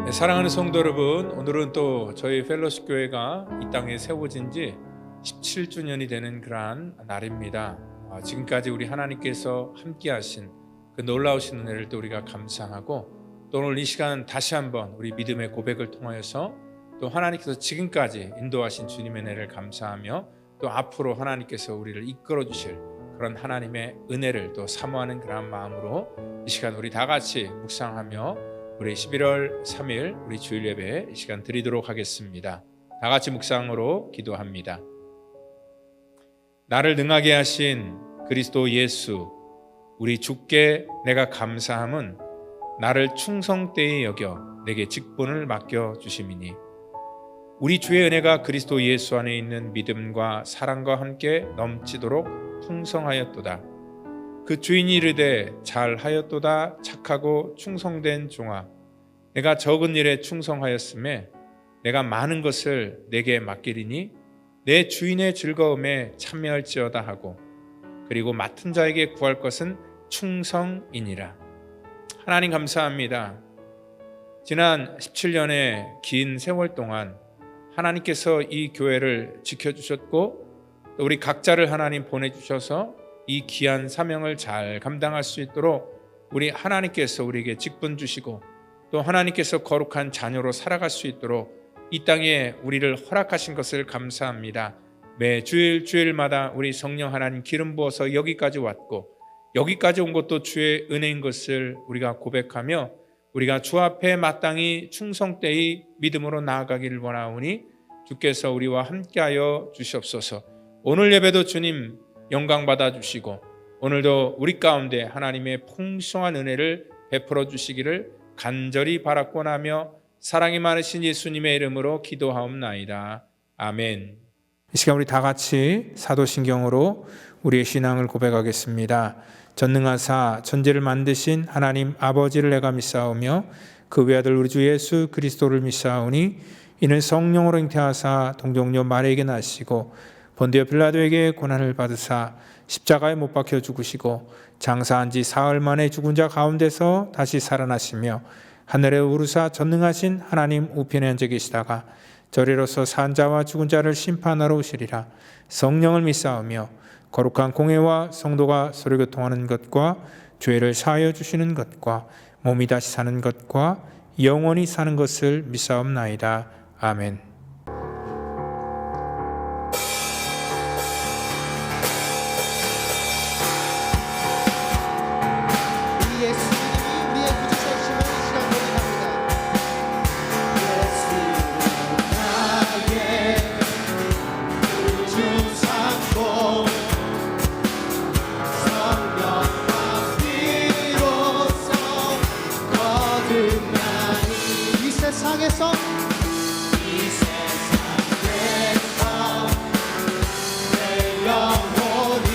사랑하는 성도 여러분, 오늘은 또 저희 펠로십 교회가 이 땅에 세워진 지 17주년이 되는 그러한 날입니다. 지금까지 우리 하나님께서 함께 하신 그 놀라우신 은혜를 또 우리가 감사하고, 또 오늘 이 시간 다시 한번 우리 믿음의 고백을 통하여서 또 하나님께서 지금까지 인도하신 주님의 은혜를 감사하며, 또 앞으로 하나님께서 우리를 이끌어 주실 그런 하나님의 은혜를 또 사모하는 그런 마음으로 이 시간 우리 다 같이 묵상하며 우리 11월 3일 우리 주일 예배 이 시간 드리도록 하겠습니다. 다 같이 묵상으로 기도합니다. 나를 능하게 하신 그리스도 예수, 우리 주께 내가 감사함은 나를 충성되이 여겨 내게 직분을 맡겨주심이니, 우리 주의 은혜가 그리스도 예수 안에 있는 믿음과 사랑과 함께 넘치도록 풍성하였도다. 그 주인이 이르되 잘하였도다. 착하고 충성된 종아, 내가 적은 일에 충성하였음에 내가 많은 것을 내게 맡기리니 내 주인의 즐거움에 참여할지어다 하고, 그리고 맡은 자에게 구할 것은 충성이니라. 하나님 감사합니다. 지난 17년의 긴 세월 동안 하나님께서 이 교회를 지켜주셨고, 또 우리 각자를 하나님 보내주셔서 이 귀한 사명을 잘 감당할 수 있도록 우리 하나님께서 우리에게 직분 주시고, 또 하나님께서 거룩한 자녀로 살아갈 수 있도록 이 땅에 우리를 허락하신 것을 감사합니다. 매 주일마다 우리 성령 하나님 기름 부어서 여기까지 왔고, 여기까지 온 것도 주의 은혜인 것을 우리가 고백하며, 우리가 주 앞에 마땅히 충성되이 믿음으로 나아가기를 원하오니 주께서 우리와 함께하여 주시옵소서. 오늘 예배도 주님 영광 받아 주시고, 오늘도 우리 가운데 하나님의 풍성한 은혜를 베풀어 주시기를 간절히 바랐곤 하며 사랑이 많으신 예수님의 이름으로 기도하옵나이다. 아멘. 이 시간 우리 다 같이 사도신경으로 우리의 신앙을 고백하겠습니다. 전능하사 천지를 만드신 하나님 아버지를 내가 믿사오며 그 외아들 우리 주 예수 그리스도를 믿사오니, 이는 성령으로 잉태하사 동정녀 마리아에게 나시고 본디오 빌라도에게 고난을 받으사 십자가에 못 박혀 죽으시고 장사한 지 사흘 만에 죽은 자 가운데서 다시 살아나시며 하늘에 오르사 전능하신 하나님 우편에 앉아 계시다가 저리로서 산 자와 죽은 자를 심판하러 오시리라. 성령을 믿사오며 거룩한 공회와 성도가 서로 교통하는 것과 죄를 사하여 주시는 것과 몸이 다시 사는 것과 영원히 사는 것을 믿사옵나이다. 아멘. 세상에서 내 영혼이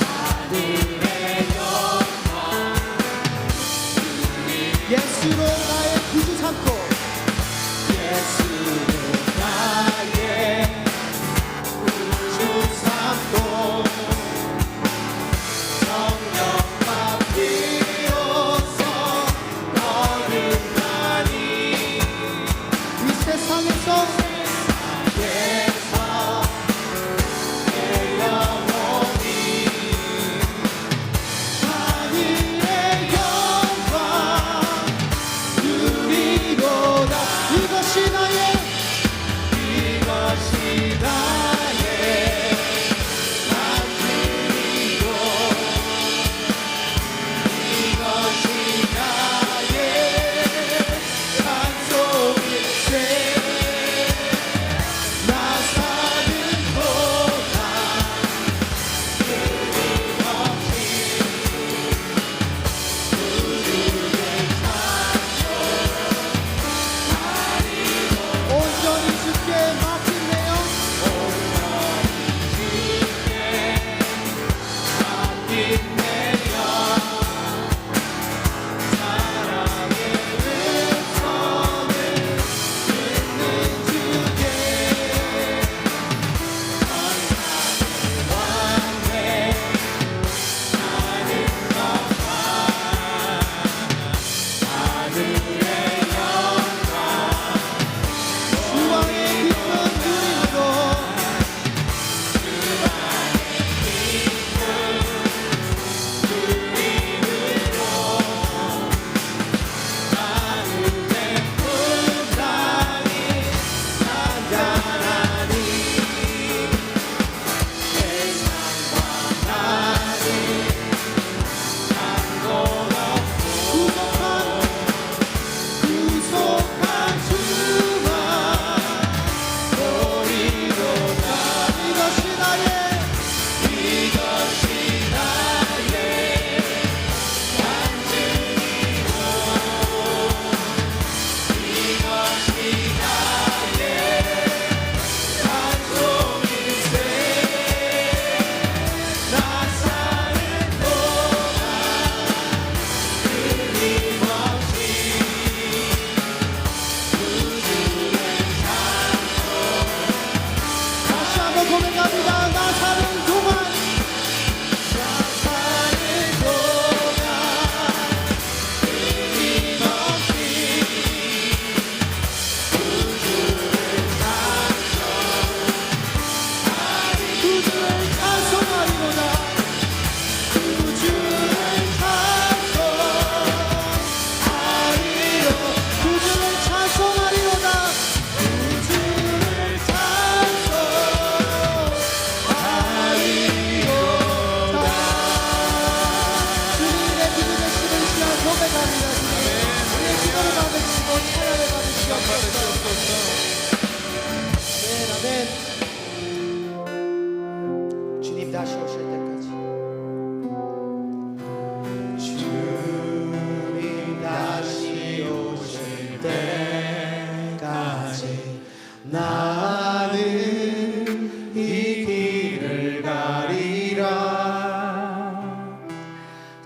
하늘의 영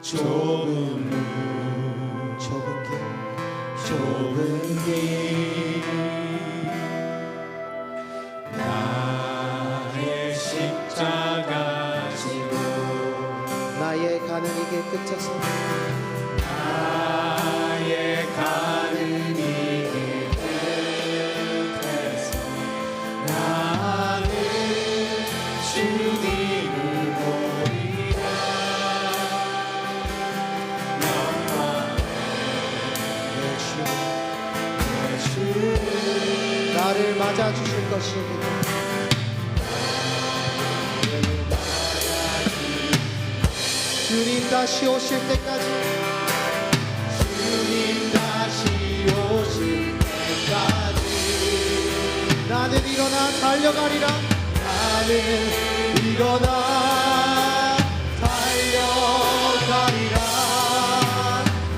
좁은 길 나의 십자가 지고 나의 가는 이 길 끝에서 나의 가는 이 길 끝에서 나는 주님을 보리라 나를 맞아주실 것입니다. 주님 다시 오실 때까지 주님 다시 오실 때까지 나는 일어나 달려가리라. 나는 일어나 달려가리라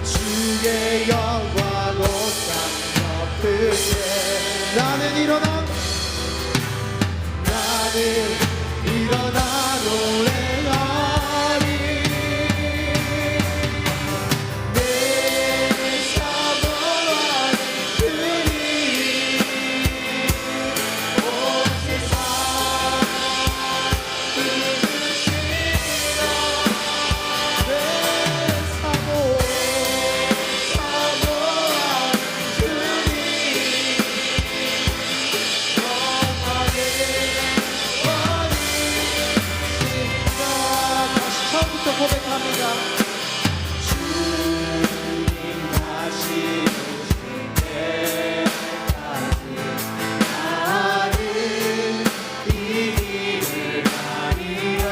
주의 영광 옷상 덮을 때 나는 일어나 노래하리 내 사모하는 그리 온 세상 부르시라 내 사모하는 그리 다시 처음부터 고백합니다. 주님 다시 오실 때까지 나는 이 길을 가리라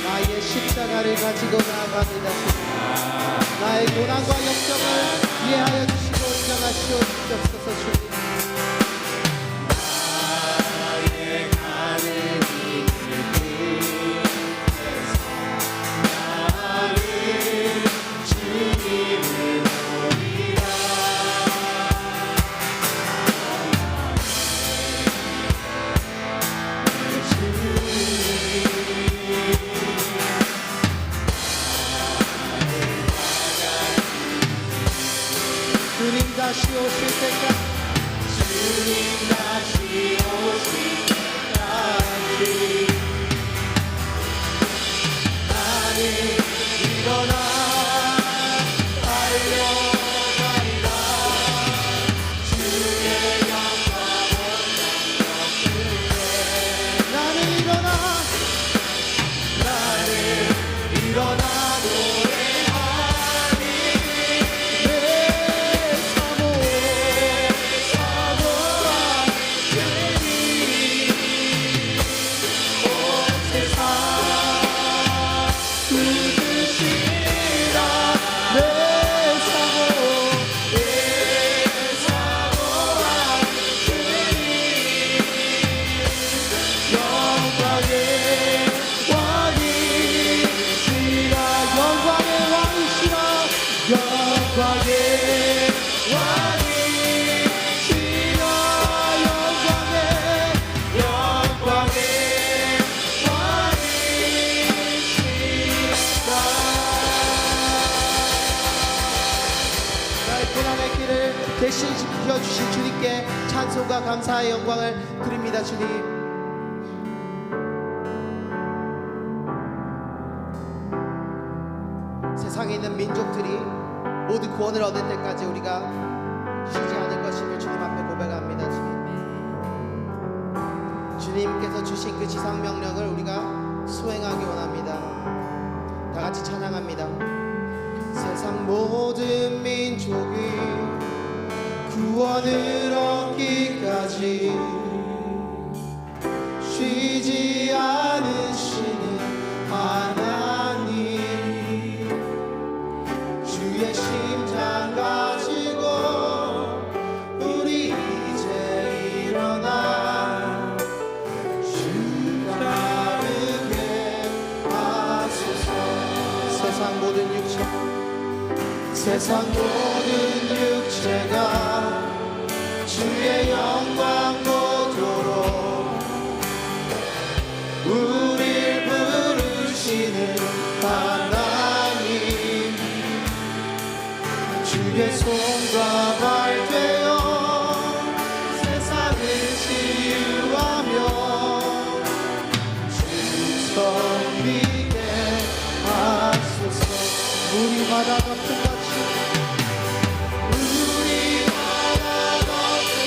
나의 십자가를 가지고 나아갑니다. 나의 고난과 역경을 이해하여 주시고 인정하시오 주옵소서. 주님 나의 가는 이 길에서 나는 주님을 보리라 주님 다시 오실 때까지 주님 다시 오실 때까지 나는 일어나 달려가리라 주의 영광 나는 일어나 노래하리 내 사모하는 그리 온 세상 부르시라 내 사모 내 사모하는 그리 영광의 왕이시라 영광의 왕이시라 영광의 왕이시라 영광의 왕이시라 나의 고난의 길을 대신 지켜주신 주님께 찬송과 감사의 영광을 드립니다. 주님 세상에 있는 민족들이 모두 구원을 얻을 때까지 우리가 쉬지 않을 것임을 주님 앞에 고백합니다. 주님께서 주신 그 지상 명령을 우리가 수행하기 원합니다. 다 같이 찬양합니다. 세상 모든 민족이 구원을 얻기까지 쉬지 않으시는 하나님 주의 심장 가지고 우리 이제 일어나 주 따르게 하소서. 세상 모든 육체가 주의 영광 보도 덮은 같이 우리나라 덮은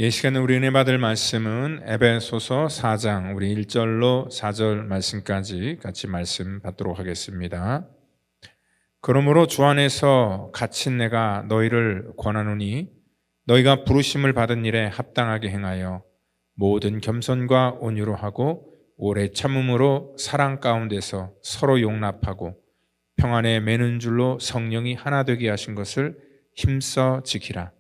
이 시간에 우리 은혜 받을 말씀은 에베소서 4장 우리 1절로 4절 말씀까지 같이 말씀 받도록 하겠습니다. 그러므로 주 안에서 갇힌 내가 너희를 권하노니 너희가 부르심을 받은 일에 합당하게 행하여 모든 겸손과 온유로 하고 오래 참음으로 사랑 가운데서 서로 용납하고 평안에 매는 줄로 성령이 하나 되게 하신 것을 힘써 지키라.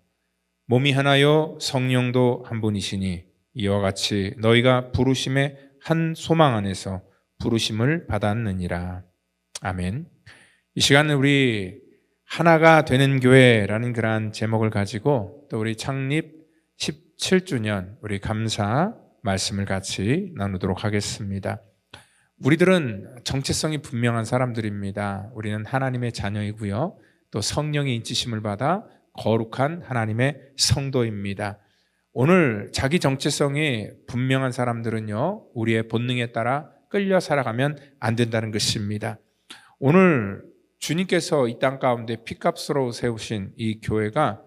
몸이 하나요 성령도 한 분이시니 이와 같이 너희가 부르심의 한 소망 안에서 부르심을 받았느니라. 아멘. 이 시간은 우리 하나가 되는 교회라는 그러한 제목을 가지고 또 우리 창립 17주년 우리 감사 말씀을 같이 나누도록 하겠습니다. 우리들은 정체성이 분명한 사람들입니다. 우리는 하나님의 자녀이고요. 또 성령의 인치심을 받아 거룩한 하나님의 성도입니다. 오늘 자기 정체성이 분명한 사람들은요, 우리의 본능에 따라 끌려 살아가면 안 된다는 것입니다. 오늘 주님께서 이 땅 가운데 피값으로 세우신 이 교회가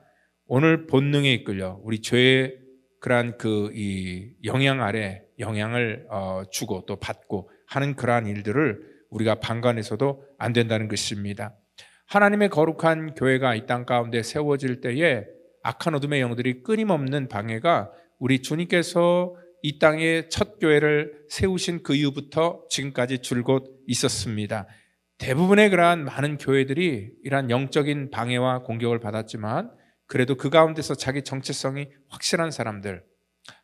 오늘 본능에 이끌려 우리 죄의 그러한 이 영향 아래 영향을 주고 또 받고 하는 그러한 일들을 우리가 방관해서도 안 된다는 것입니다. 하나님의 거룩한 교회가 이 땅 가운데 세워질 때에 악한 어둠의 영들이 끊임없는 방해가 우리 주님께서 이 땅에 첫 교회를 세우신 그 이후부터 지금까지 줄곧 있었습니다. 대부분의 그러한 많은 교회들이 이러한 영적인 방해와 공격을 받았지만 그래도 그 가운데서 자기 정체성이 확실한 사람들,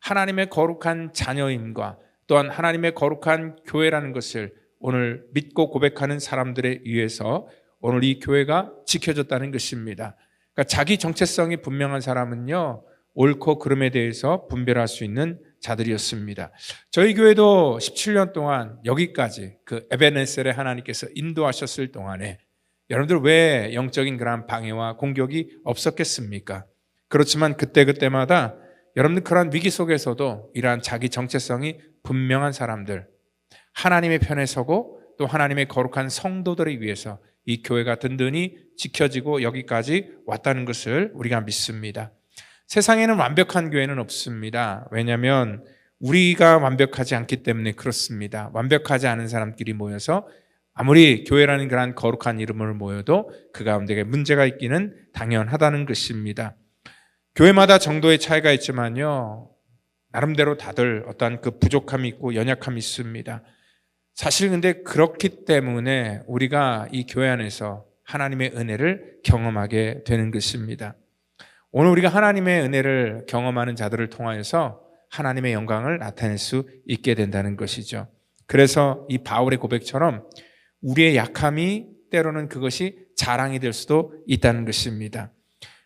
하나님의 거룩한 자녀임과 또한 하나님의 거룩한 교회라는 것을 오늘 믿고 고백하는 사람들에 의해서 오늘 이 교회가 지켜졌다는 것입니다. 그러니까 자기 정체성이 분명한 사람은요, 옳고 그름에 대해서 분별할 수 있는 자들이었습니다. 저희 교회도 17년 동안 여기까지 그 에베네셀에 하나님께서 인도하셨을 동안에 여러분들 왜 영적인 그런 방해와 공격이 없었겠습니까? 그렇지만 그때마다 여러분들 그러한 위기 속에서도 이러한 자기 정체성이 분명한 사람들, 하나님의 편에 서고 또 하나님의 거룩한 성도들을 위해서 이 교회가 든든히 지켜지고 여기까지 왔다는 것을 우리가 믿습니다. 세상에는 완벽한 교회는 없습니다. 왜냐하면 우리가 완벽하지 않기 때문에 그렇습니다. 완벽하지 않은 사람끼리 모여서 아무리 교회라는 그런 거룩한 이름을 모여도 그 가운데 문제가 있기는 당연하다는 것입니다. 교회마다 정도의 차이가 있지만요, 나름대로 다들 어떠한 그 부족함이 있고 연약함이 있습니다. 사실 근데 그렇기 때문에 우리가 이 교회 안에서 하나님의 은혜를 경험하게 되는 것입니다. 오늘 우리가 하나님의 은혜를 경험하는 자들을 통하여서 하나님의 영광을 나타낼 수 있게 된다는 것이죠. 그래서 이 바울의 고백처럼 우리의 약함이 때로는 그것이 자랑이 될 수도 있다는 것입니다.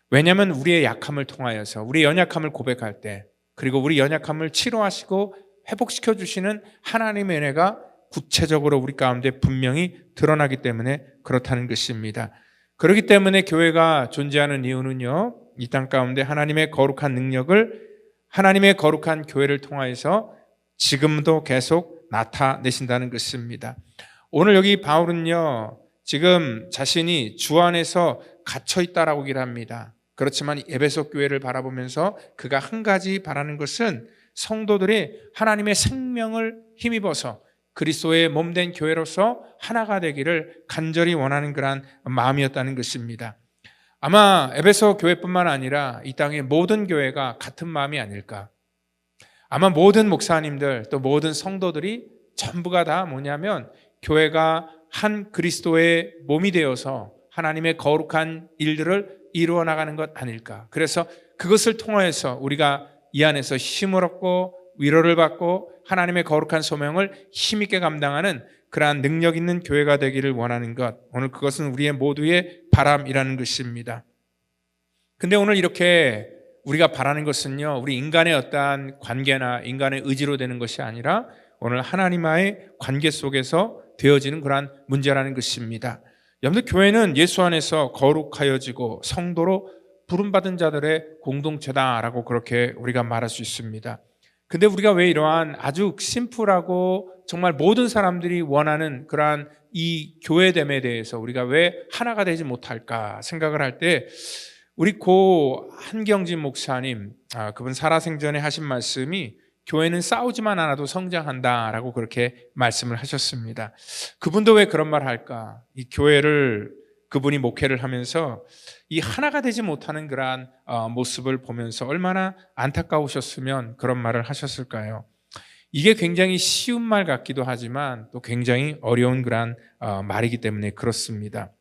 왜냐하면 우리의 약함을 통하여서 우리의 연약함을 고백할 때 그리고 우리 연약함을 치료하시고 회복시켜 주시는 하나님의 은혜가 구체적으로 우리 가운데 분명히 드러나기 때문에 그렇다는 것입니다. 그렇기 때문에 교회가 존재하는 이유는요, 이 땅 가운데 하나님의 거룩한 능력을 하나님의 거룩한 교회를 통하여서 지금도 계속 나타내신다는 것입니다. 오늘 여기 바울은요, 지금 자신이 주 안에서 갇혀 있다라고 얘기를 합니다. 그렇지만 에베소 교회를 바라보면서 그가 한 가지 바라는 것은 성도들이 하나님의 생명을 힘입어서 그리스도의 몸된 교회로서 하나가 되기를 간절히 원하는 그러한 마음이었다는 것입니다. 아마 에베소 교회뿐만 아니라 이 땅의 모든 교회가 같은 마음이 아닐까. 아마 모든 목사님들 또 모든 성도들이 전부가 다 뭐냐면 교회가 한 그리스도의 몸이 되어서 하나님의 거룩한 일들을 이루어 나가는 것 아닐까. 그래서 그것을 통하여서 우리가 이 안에서 힘을 얻고 위로를 받고 하나님의 거룩한 소명을 힘있게 감당하는 그러한 능력 있는 교회가 되기를 원하는 것, 오늘 그것은 우리의 모두의 바람이라는 것입니다. 근데 오늘 이렇게 우리가 바라는 것은요, 우리 인간의 어떠한 관계나 인간의 의지로 되는 것이 아니라 오늘 하나님과의 관계 속에서 되어지는 그러한 문제라는 것입니다. 여러분들 교회는 예수 안에서 거룩하여지고 성도로 부름받은 자들의 공동체다라고 그렇게 우리가 말할 수 있습니다. 근데 우리가 왜 이러한 아주 심플하고 정말 모든 사람들이 원하는 그러한 이 교회됨에 대해서 우리가 왜 하나가 되지 못할까 생각을 할 때 우리 고 한경진 목사님, 그분 살아생전에 하신 말씀이 교회는 싸우지만 않아도 성장한다라고 그렇게 말씀을 하셨습니다. 그분도 왜 그런 말 할까? 이 교회를 그분이 목회를 하면서 이 하나가 되지 못하는 그러한 모습을 보면서 얼마나 안타까우셨으면 그런 말을 하셨을까요? 이게 굉장히 쉬운 말 같기도 하지만 또 굉장히 어려운 그러한 말이기 때문에 그렇습니다.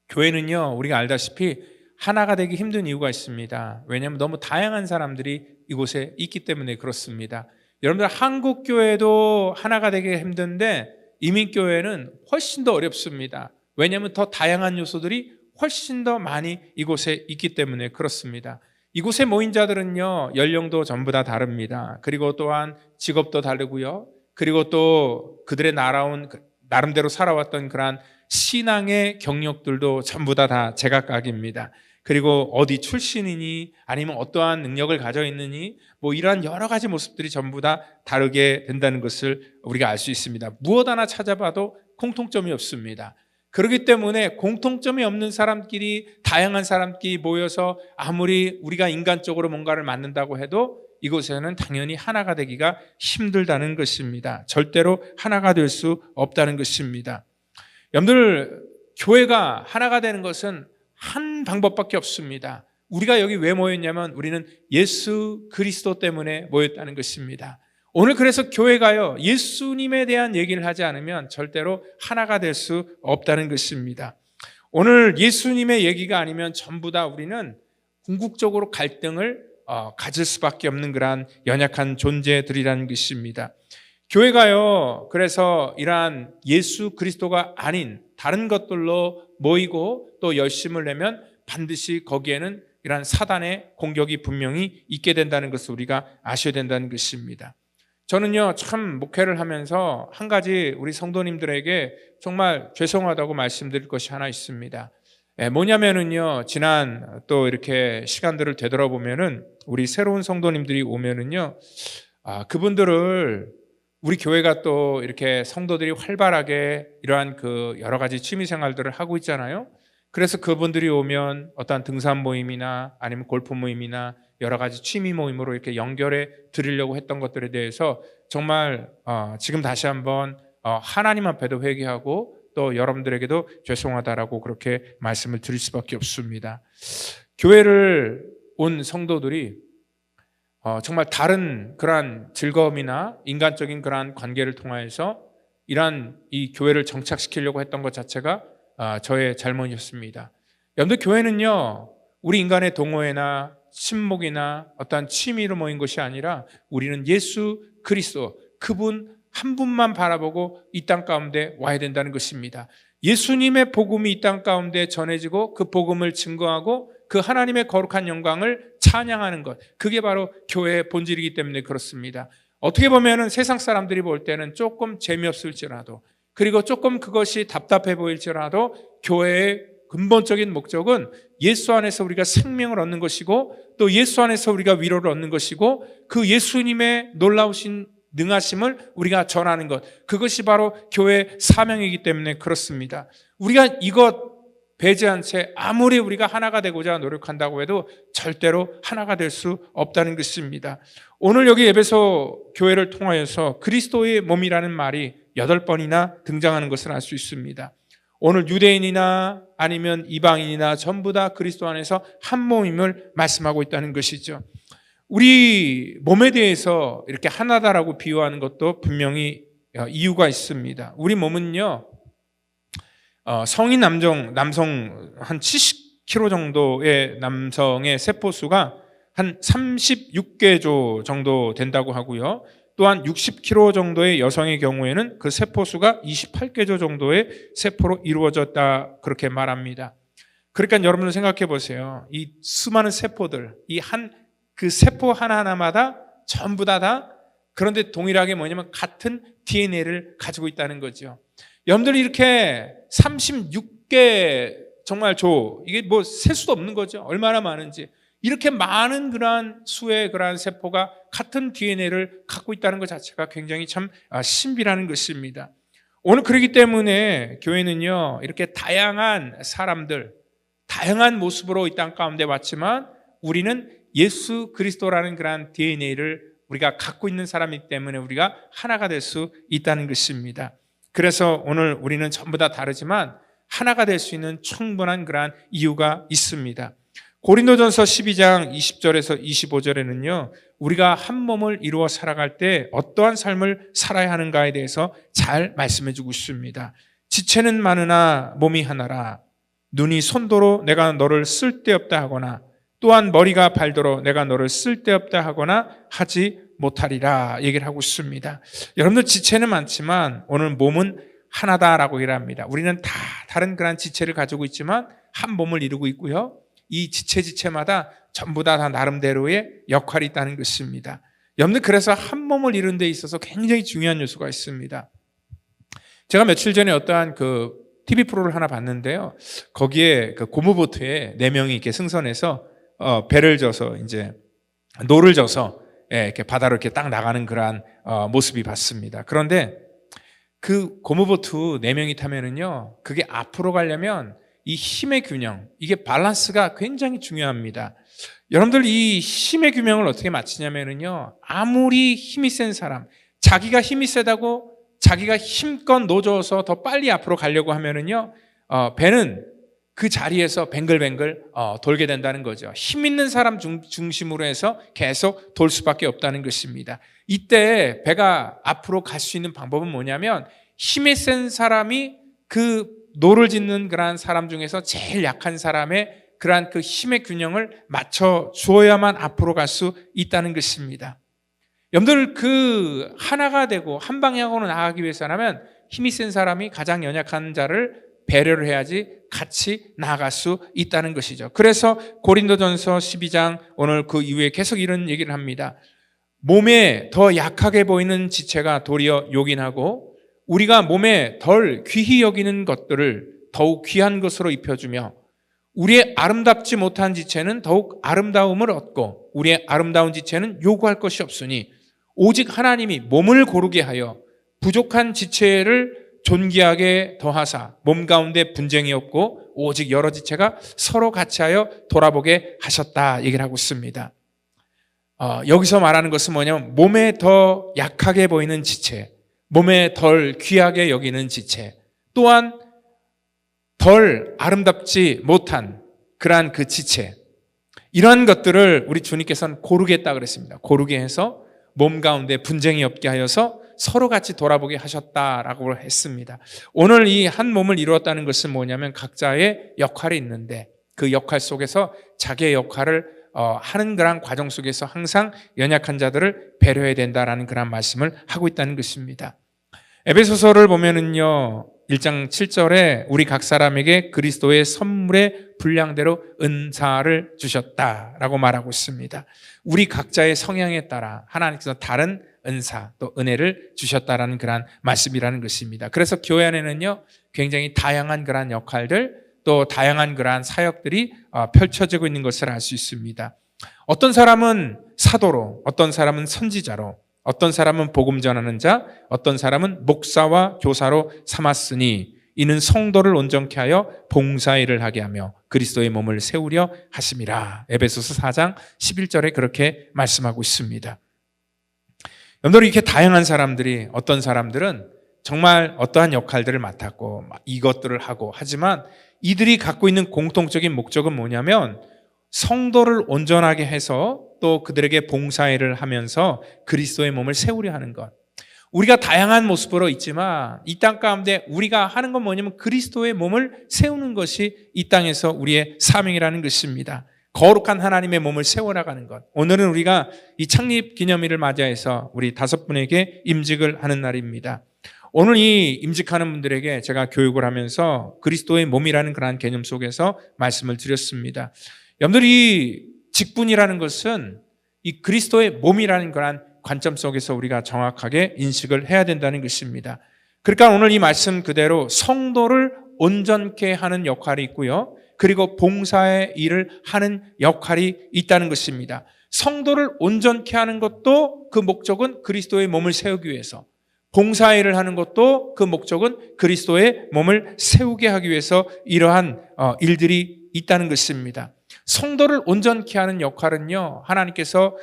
교회는요, 우리가 알다시피 하나가 되기 힘든 이유가 있습니다. 왜냐하면 너무 다양한 사람들이 이곳에 있기 때문에 그렇습니다. 여러분들 한국 교회도 하나가 되기 힘든데 이민교회는 훨씬 더 어렵습니다. 왜냐하면 더 다양한 요소들이 훨씬 더 많이 이곳에 있기 때문에 그렇습니다. 이곳에 모인 자들은요, 연령도 전부 다 다릅니다. 그리고 또한 직업도 다르고요. 그리고 또 그들의 나름대로 살아왔던 그러한 신앙의 경력들도 전부 다 제각각입니다. 그리고 어디 출신이니 아니면 어떠한 능력을 가져 있느니 뭐 이러한 여러 가지 모습들이 전부 다 다르게 된다는 것을 우리가 알 수 있습니다. 무엇 하나 찾아봐도 공통점이 없습니다. 그렇기 때문에 공통점이 없는 사람끼리, 다양한 사람끼리 모여서 아무리 우리가 인간적으로 뭔가를 만든다고 해도 이곳에는 당연히 하나가 되기가 힘들다는 것입니다. 절대로 하나가 될 수 없다는 것입니다. 여러분들, 교회가 하나가 되는 것은 한 방법밖에 없습니다. 우리가 여기 왜 모였냐면 우리는 예수 그리스도 때문에 모였다는 것입니다. 오늘 그래서 교회가요, 예수님에 대한 얘기를 하지 않으면 절대로 하나가 될 수 없다는 것입니다. 오늘 예수님의 얘기가 아니면 전부 다 우리는 궁극적으로 갈등을 가질 수밖에 없는 그러한 연약한 존재들이라는 것입니다. 교회가요, 그래서 이러한 예수 그리스도가 아닌 다른 것들로 모이고 또 열심을 내면 반드시 거기에는 이러한 사단의 공격이 분명히 있게 된다는 것을 우리가 아셔야 된다는 것입니다. 저는요, 참 목회를 하면서 한 가지 우리 성도님들에게 정말 죄송하다고 말씀드릴 것이 하나 있습니다. 뭐냐면은요, 지난 또 이렇게 시간들을 되돌아보면은 우리 새로운 성도님들이 오면은요, 그분들을 우리 교회가 또 이렇게 성도들이 활발하게 이러한 그 여러 가지 취미 생활들을 하고 있잖아요. 그래서 그분들이 오면 어떤 등산 모임이나 아니면 골프 모임이나 여러 가지 취미 모임으로 이렇게 연결해 드리려고 했던 것들에 대해서 정말 지금 다시 한번 하나님 앞에도 회개하고 또 여러분들에게도 죄송하다라고 그렇게 말씀을 드릴 수밖에 없습니다. 교회를 온 성도들이 정말 다른 그러한 즐거움이나 인간적인 그러한 관계를 통하여서 이러한 이 교회를 정착시키려고 했던 것 자체가 저의 잘못이었습니다. 여러분들, 교회는요, 우리 인간의 동호회나 친목이나 어떠한 취미로 모인 것이 아니라 우리는 예수 그리스도, 그분 한 분만 바라보고 이 땅 가운데 와야 된다는 것입니다. 예수님의 복음이 이 땅 가운데 전해지고 그 복음을 증거하고 그 하나님의 거룩한 영광을 찬양하는 것, 그게 바로 교회의 본질이기 때문에 그렇습니다. 어떻게 보면은 세상 사람들이 볼 때는 조금 재미없을지라도, 그리고 조금 그것이 답답해 보일지라도 교회의 근본적인 목적은 예수 안에서 우리가 생명을 얻는 것이고 또 예수 안에서 우리가 위로를 얻는 것이고 그 예수님의 놀라우신 능하심을 우리가 전하는 것, 그것이 바로 교회의 사명이기 때문에 그렇습니다. 우리가 이것 배제한 채 아무리 우리가 하나가 되고자 노력한다고 해도 절대로 하나가 될 수 없다는 것입니다. 오늘 여기 에베소 교회를 통하여서 그리스도의 몸이라는 말이 8번이나 등장하는 것을 알 수 있습니다. 오늘 유대인이나 아니면 이방인이나 전부 다 그리스도 안에서 한 몸임을 말씀하고 있다는 것이죠. 우리 몸에 대해서 이렇게 하나다라고 비유하는 것도 분명히 이유가 있습니다. 우리 몸은요, 성인 남성 한 70kg 정도의 남성의 세포수가 한 36개조 정도 된다고 하고요. 또한 60kg 정도의 여성의 경우에는 그 세포수가 28개조 정도의 세포로 이루어졌다, 그렇게 말합니다. 그러니까 여러분들 생각해 보세요. 이 수많은 세포들, 그 세포 하나하나마다 전부 다 그런데 동일하게 뭐냐면 같은 DNA를 가지고 있다는 거죠. 여러분들이 이렇게 36개 정말 이게 뭐 셀 수도 없는 거죠. 얼마나 많은지. 이렇게 많은 그러한 수의 그러한 세포가 같은 DNA를 갖고 있다는 것 자체가 굉장히 참 신비라는 것입니다. 오늘 그렇기 때문에 교회는요, 이렇게 다양한 사람들, 다양한 모습으로 이 땅 가운데 왔지만 우리는 예수 그리스도라는 그러한 DNA를 우리가 갖고 있는 사람이기 때문에 우리가 하나가 될 수 있다는 것입니다. 그래서 오늘 우리는 전부 다 다르지만 하나가 될 수 있는 충분한 그러한 이유가 있습니다. 고린도전서 12장 20절에서 25절에는요, 우리가 한 몸을 이루어 살아갈 때 어떠한 삶을 살아야 하는가에 대해서 잘 말씀해 주고 있습니다. 지체는 많으나 몸이 하나라. 눈이 손도로 내가 너를 쓸데없다 하거나 또한 머리가 발도로 내가 너를 쓸데없다 하거나 하지 못하리라 얘기를 하고 있습니다. 여러분들 지체는 많지만 오늘 몸은 하나다라고 얘기를 합니다. 우리는 다 다른 그런 지체를 가지고 있지만 한 몸을 이루고 있고요. 이 지체마다 전부 다 나름대로의 역할이 있다는 것입니다. 여러분들 그래서 한 몸을 이루는 데 있어서 굉장히 중요한 요소가 있습니다. 제가 며칠 전에 어떠한 그 TV 프로를 하나 봤는데요. 거기에 그 고무보트에 4명이 이렇게 승선해서 배를 져서 이제 노를 져서 이렇게 바다로 이렇게 딱 나가는 그러한 모습이 봤습니다. 그런데 그 고무보트 4명이 타면은요, 그게 앞으로 가려면 이 힘의 균형, 이게 밸런스가 굉장히 중요합니다. 여러분들 이 힘의 균형을 어떻게 맞추냐면은요, 아무리 힘이 센 사람, 자기가 힘이 세다고 자기가 힘껏 노져서 더 빨리 앞으로 가려고 하면은요, 배는 그 자리에서 뱅글뱅글 돌게 된다는 거죠. 힘 있는 사람 중심으로 해서 계속 돌 수밖에 없다는 것입니다. 이때 배가 앞으로 갈 수 있는 방법은 뭐냐면 힘이 센 사람이 그 노를 짓는 그러한 사람 중에서 제일 약한 사람의 그러한 그 힘의 균형을 맞춰 주어야만 앞으로 갈 수 있다는 것입니다. 여러분들 그 하나가 되고 한 방향으로 나가기 위해서라면 힘이 센 사람이 가장 연약한 자를 배려를 해야지 같이 나아갈 수 있다는 것이죠. 그래서 고린도전서 12장 오늘 그 이후에 계속 이런 얘기를 합니다. 몸에 더 약하게 보이는 지체가 도리어 요긴하고 우리가 몸에 덜 귀히 여기는 것들을 더욱 귀한 것으로 입혀주며 우리의 아름답지 못한 지체는 더욱 아름다움을 얻고 우리의 아름다운 지체는 요구할 것이 없으니 오직 하나님이 몸을 고르게 하여 부족한 지체를 존귀하게 더하사 몸 가운데 분쟁이 없고 오직 여러 지체가 서로 같이하여 돌아보게 하셨다 얘기를 하고 있습니다. 여기서 말하는 것은 뭐냐면 몸에 더 약하게 보이는 지체, 몸에 덜 귀하게 여기는 지체, 또한 덜 아름답지 못한 그러한 그 지체, 이러한 것들을 우리 주님께서는 고르게 했다 그랬습니다. 고르게 해서 몸 가운데 분쟁이 없게 하여서 서로 같이 돌아보게 하셨다라고 했습니다. 오늘 이 한 몸을 이루었다는 것은 뭐냐면 각자의 역할이 있는데 그 역할 속에서 자기의 역할을 하는 그런 과정 속에서 항상 연약한 자들을 배려해야 된다라는 그런 말씀을 하고 있다는 것입니다. 에베소서를 보면은요, 1장 7절에 우리 각 사람에게 그리스도의 선물의 분량대로 은사를 주셨다라고 말하고 있습니다. 우리 각자의 성향에 따라 하나님께서 다른 은사 또 은혜를 주셨다라는 그런 말씀이라는 것입니다. 그래서 교회 안에는요, 굉장히 다양한 그런 역할들 또 다양한 그러한 사역들이 펼쳐지고 있는 것을 알 수 있습니다. 어떤 사람은 사도로, 어떤 사람은 선지자로, 어떤 사람은 복음 전하는 자, 어떤 사람은 목사와 교사로 삼았으니 이는 성도를 온전케 하여 봉사일을 하게 하며 그리스도의 몸을 세우려 하심이라. 에베소서 4장 11절에 그렇게 말씀하고 있습니다. 여러분들 이렇게 다양한 사람들이, 어떤 사람들은 정말 어떠한 역할들을 맡았고 이것들을 하고 하지만 이들이 갖고 있는 공통적인 목적은 뭐냐면 성도를 온전하게 해서 또 그들에게 봉사일을 하면서 그리스도의 몸을 세우려 하는 것. 우리가 다양한 모습으로 있지만 이 땅 가운데 우리가 하는 건 뭐냐면 그리스도의 몸을 세우는 것이 이 땅에서 우리의 사명이라는 것입니다. 거룩한 하나님의 몸을 세워나가는 것. 오늘은 우리가 이 창립 기념일을 맞이해서 우리 5분에게 임직을 하는 날입니다. 오늘 이 임직하는 분들에게 제가 교육을 하면서 그리스도의 몸이라는 그러한 개념 속에서 말씀을 드렸습니다. 여러분들이 직분이라는 것은 이 그리스도의 몸이라는 그러한 관점 속에서 우리가 정확하게 인식을 해야 된다는 것입니다. 그러니까 오늘 이 말씀 그대로 성도를 온전케 하는 역할이 있고요. 그리고 봉사의 일을 하는 역할이 있다는 것입니다. 성도를 온전케 하는 것도 그 목적은 그리스도의 몸을 세우기 위해서, 봉사의 일을 하는 것도 그 목적은 그리스도의 몸을 세우게 하기 위해서 이러한 일들이 있다는 것입니다. 성도를 온전케 하는 역할은요, 하나님께서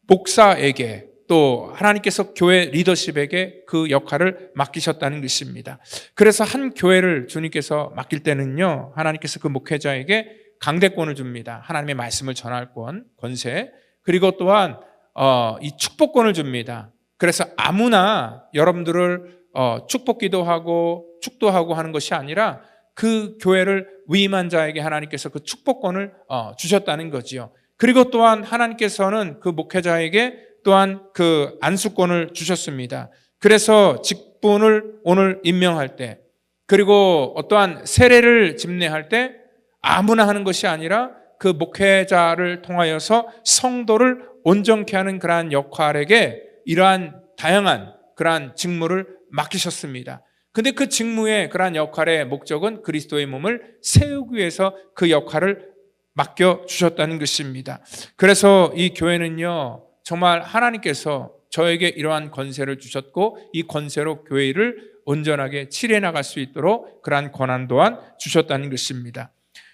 목사에게 또 하나님께서 교회 리더십에게 그 역할을 맡기셨다는 것입니다. 그래서 한 교회를 주님께서 맡길 때는요, 하나님께서 그 목회자에게 강대권을 줍니다. 하나님의 말씀을 전할 권세, 그리고 또한 이 축복권을 줍니다. 그래서 아무나 여러분들을 축복기도 하고 축도하고 하는 것이 아니라 그 교회를 위임한 자에게 하나님께서 그 축복권을 주셨다는 거지요. 그리고 또한 하나님께서는 그 목회자에게 또한 그 안수권을 주셨습니다. 그래서 직분을 오늘 임명할 때, 그리고 어떠한 세례를 집례할 때 아무나 하는 것이 아니라 그 목회자를 통하여서 성도를 온전케 하는 그러한 역할에게 이러한 다양한 그러한 직무를 맡기셨습니다. 근데 그 직무의 그러한 역할의 목적은 그리스도의 몸을 세우기 위해서 그 역할을 맡겨주셨다는 것입니다. 그래서 이 교회는요, 정말 하나님께서 저에게 이러한 권세를 주셨고 이 권세로 교회를 온전하게 치료해 나갈 수 있도록 그러한 권한 또한 주셨다는 것입니다.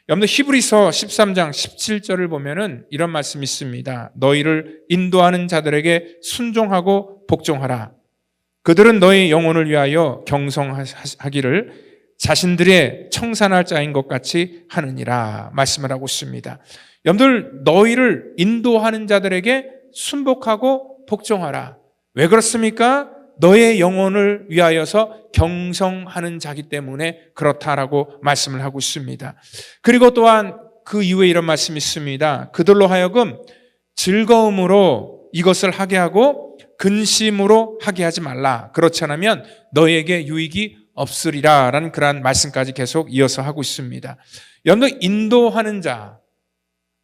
여러분들 히브리서 13장 17절을 보면은 이런 말씀이 있습니다. 너희를 인도하는 자들에게 순종하고 복종하라. 그들은 너희 영혼을 위하여 경성하기를 자신들의 청산할 자인 것 같이 하느니라 말씀을 하고 있습니다. 여러분들 너희를 인도하는 자들에게 순복하고 복종하라. 왜 그렇습니까? 너의 영혼을 위하여서 경성하는 자기 때문에 그렇다라고 말씀을 하고 있습니다. 그리고 또한 그 이후에 이런 말씀이 있습니다. 그들로 하여금 즐거움으로 이것을 하게 하고 근심으로 하게 하지 말라. 그렇지 않으면 너에게 유익이 없으리라 라는 그러한 말씀까지 계속 이어서 하고 있습니다. 여러분들 인도하는 자,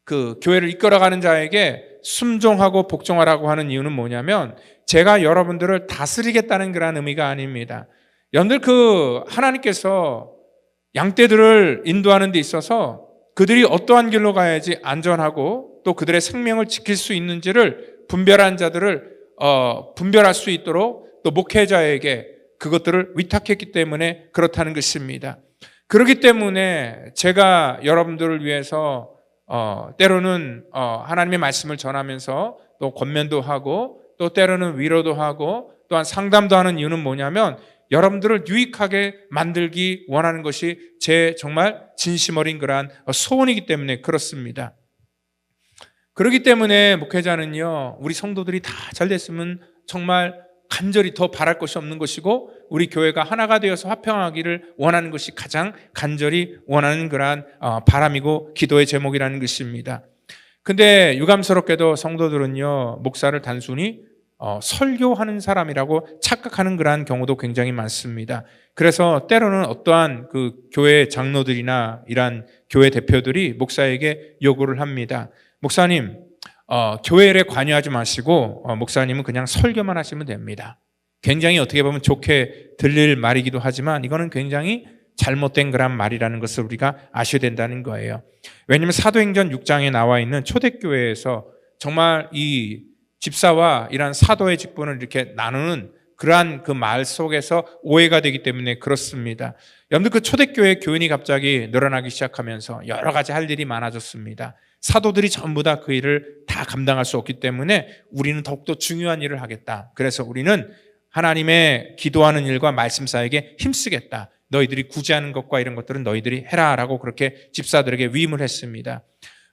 그 교회를 이끌어가는 자에게 순종하고 복종하라고 하는 이유는 뭐냐면 제가 여러분들을 다스리겠다는 그런 의미가 아닙니다. 여러분들 그 하나님께서 양떼들을 인도하는 데 있어서 그들이 어떠한 길로 가야지 안전하고 또 그들의 생명을 지킬 수 있는지를 분별한 자들을 분별할 수 있도록 또 목회자에게 그것들을 위탁했기 때문에 그렇다는 것입니다. 그렇기 때문에 제가 여러분들을 위해서 때로는 하나님의 말씀을 전하면서 또 권면도 하고 또 때로는 위로도 하고 또한 상담도 하는 이유는 뭐냐면 여러분들을 유익하게 만들기 원하는 것이 제 정말 진심 어린 그러한 소원이기 때문에 그렇습니다. 그렇기 때문에 목회자는요, 우리 성도들이 다 잘 됐으면 정말 간절히 더 바랄 것이 없는 것이고 우리 교회가 하나가 되어서 화평하기를 원하는 것이 가장 간절히 원하는 그러한 바람이고 기도의 제목이라는 것입니다. 근데 유감스럽게도 성도들은요, 목사를 단순히 설교하는 사람이라고 착각하는 그러한 경우도 굉장히 많습니다. 그래서 때로는 어떠한 그 교회 장로들이나 이러한 교회 대표들이 목사에게 요구를 합니다. 목사님, 교회에 관여하지 마시고 목사님은 그냥 설교만 하시면 됩니다. 굉장히 어떻게 보면 좋게 들릴 말이기도 하지만 이거는 굉장히 잘못된 그런 말이라는 것을 우리가 아셔야 된다는 거예요. 왜냐하면 사도행전 6장에 나와 있는 초대교회에서 정말 이 집사와 이러한 사도의 직분을 이렇게 나누는 그러한 그 말 속에서 오해가 되기 때문에 그렇습니다. 여러분들 그 초대교회 교인이 갑자기 늘어나기 시작하면서 여러 가지 할 일이 많아졌습니다. 사도들이 전부 다 그 일을 다 감당할 수 없기 때문에 우리는 더욱더 중요한 일을 하겠다. 그래서 우리는 하나님의 기도하는 일과 말씀 사이에 힘쓰겠다. 너희들이 구제하는 것과 이런 것들은 너희들이 해라라고 그렇게 집사들에게 위임을 했습니다.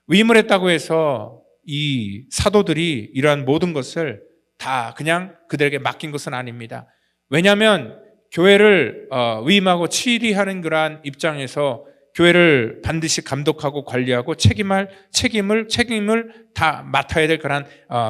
위임을 했다고 해서 이 사도들이 이러한 모든 것을 다 그냥 그들에게 맡긴 것은 아닙니다. 왜냐하면 교회를 위임하고 치리하는 그러한 입장에서 교회를 반드시 감독하고 관리하고 책임을 다 맡아야 될 그런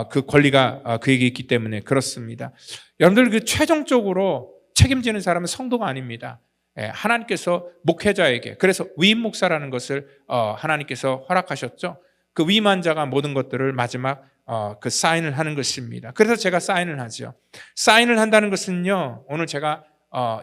그 권리가 그에게 있기 때문에 그렇습니다. 여러분들 그 최종적으로 책임지는 사람은 성도가 아닙니다. 하나님께서 목회자에게, 그래서 위임 목사라는 것을 하나님께서 허락하셨죠. 그 위임한 자가 모든 것들을 마지막 그 사인을 하는 것입니다. 그래서 제가 사인을 하죠. 사인을 한다는 것은요, 오늘 제가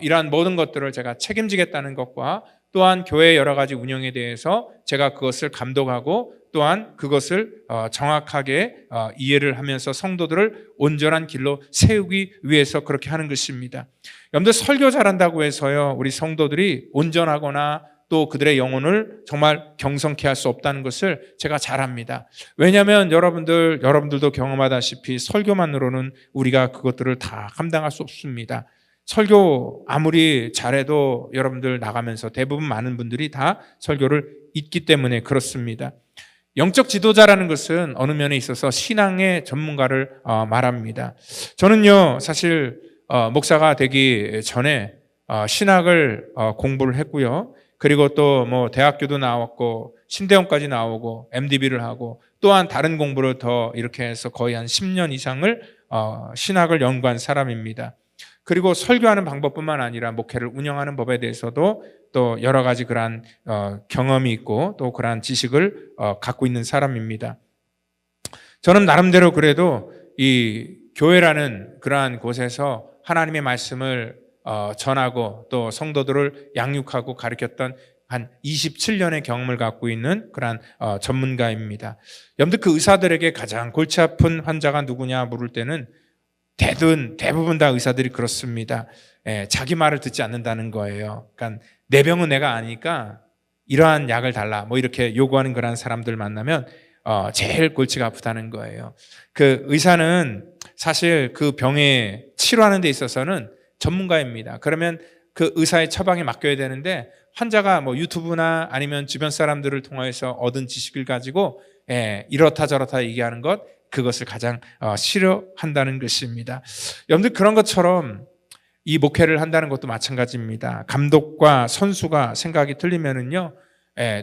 이러한 모든 것들을 제가 책임지겠다는 것과 또한 교회의 여러 가지 운영에 대해서 제가 그것을 감독하고 또한 그것을 정확하게 이해를 하면서 성도들을 온전한 길로 세우기 위해서 그렇게 하는 것입니다. 여러분들 설교 잘한다고 해서요, 우리 성도들이 온전하거나 또 그들의 영혼을 정말 경성케 할 수 없다는 것을 제가 잘 압니다. 왜냐하면 여러분들도 경험하다시피 설교만으로는 우리가 그것들을 다 감당할 수 없습니다. 설교 아무리 잘해도 여러분들 나가면서 대부분 많은 분들이 다 설교를 잊기 때문에 그렇습니다. 영적 지도자라는 것은 어느 면에 있어서 신앙의 전문가를 말합니다. 저는요, 사실 목사가 되기 전에 신학을 공부를 했고요. 그리고 또 뭐 대학교도 나왔고 신대원까지 나오고 MDB를 하고 또한 다른 공부를 더 이렇게 해서 거의 한 10년 이상을 신학을 연구한 사람입니다. 그리고 설교하는 방법뿐만 아니라 목회를 운영하는 법에 대해서도 또 여러 가지 그러한 경험이 있고 또 그러한 지식을 갖고 있는 사람입니다. 저는 나름대로 그래도 이 교회라는 그러한 곳에서 하나님의 말씀을 전하고 또 성도들을 양육하고 가르쳤던 한 27년의 경험을 갖고 있는 그러한 전문가입니다. 여러분들 그 의사들에게 가장 골치 아픈 환자가 누구냐 물을 때는 대부분 다 의사들이 그렇습니다. 자기 말을 듣지 않는다는 거예요. 그러니까 내 병은 내가 아니까 이러한 약을 달라 뭐 이렇게 요구하는 그런 사람들 만나면 제일 골치가 아프다는 거예요. 그 의사는 사실 그 병에 치료하는 데 있어서는 전문가입니다. 그러면 그 의사의 처방에 맡겨야 되는데 환자가 뭐 유튜브나 아니면 주변 사람들을 통해서 얻은 지식을 가지고 이렇다 저렇다 얘기하는 그것을 가장 싫어한다는 것입니다. 여러분들 그런 것처럼 이 목회를 한다는 것도 마찬가지입니다. 감독과 선수가 생각이 틀리면은요,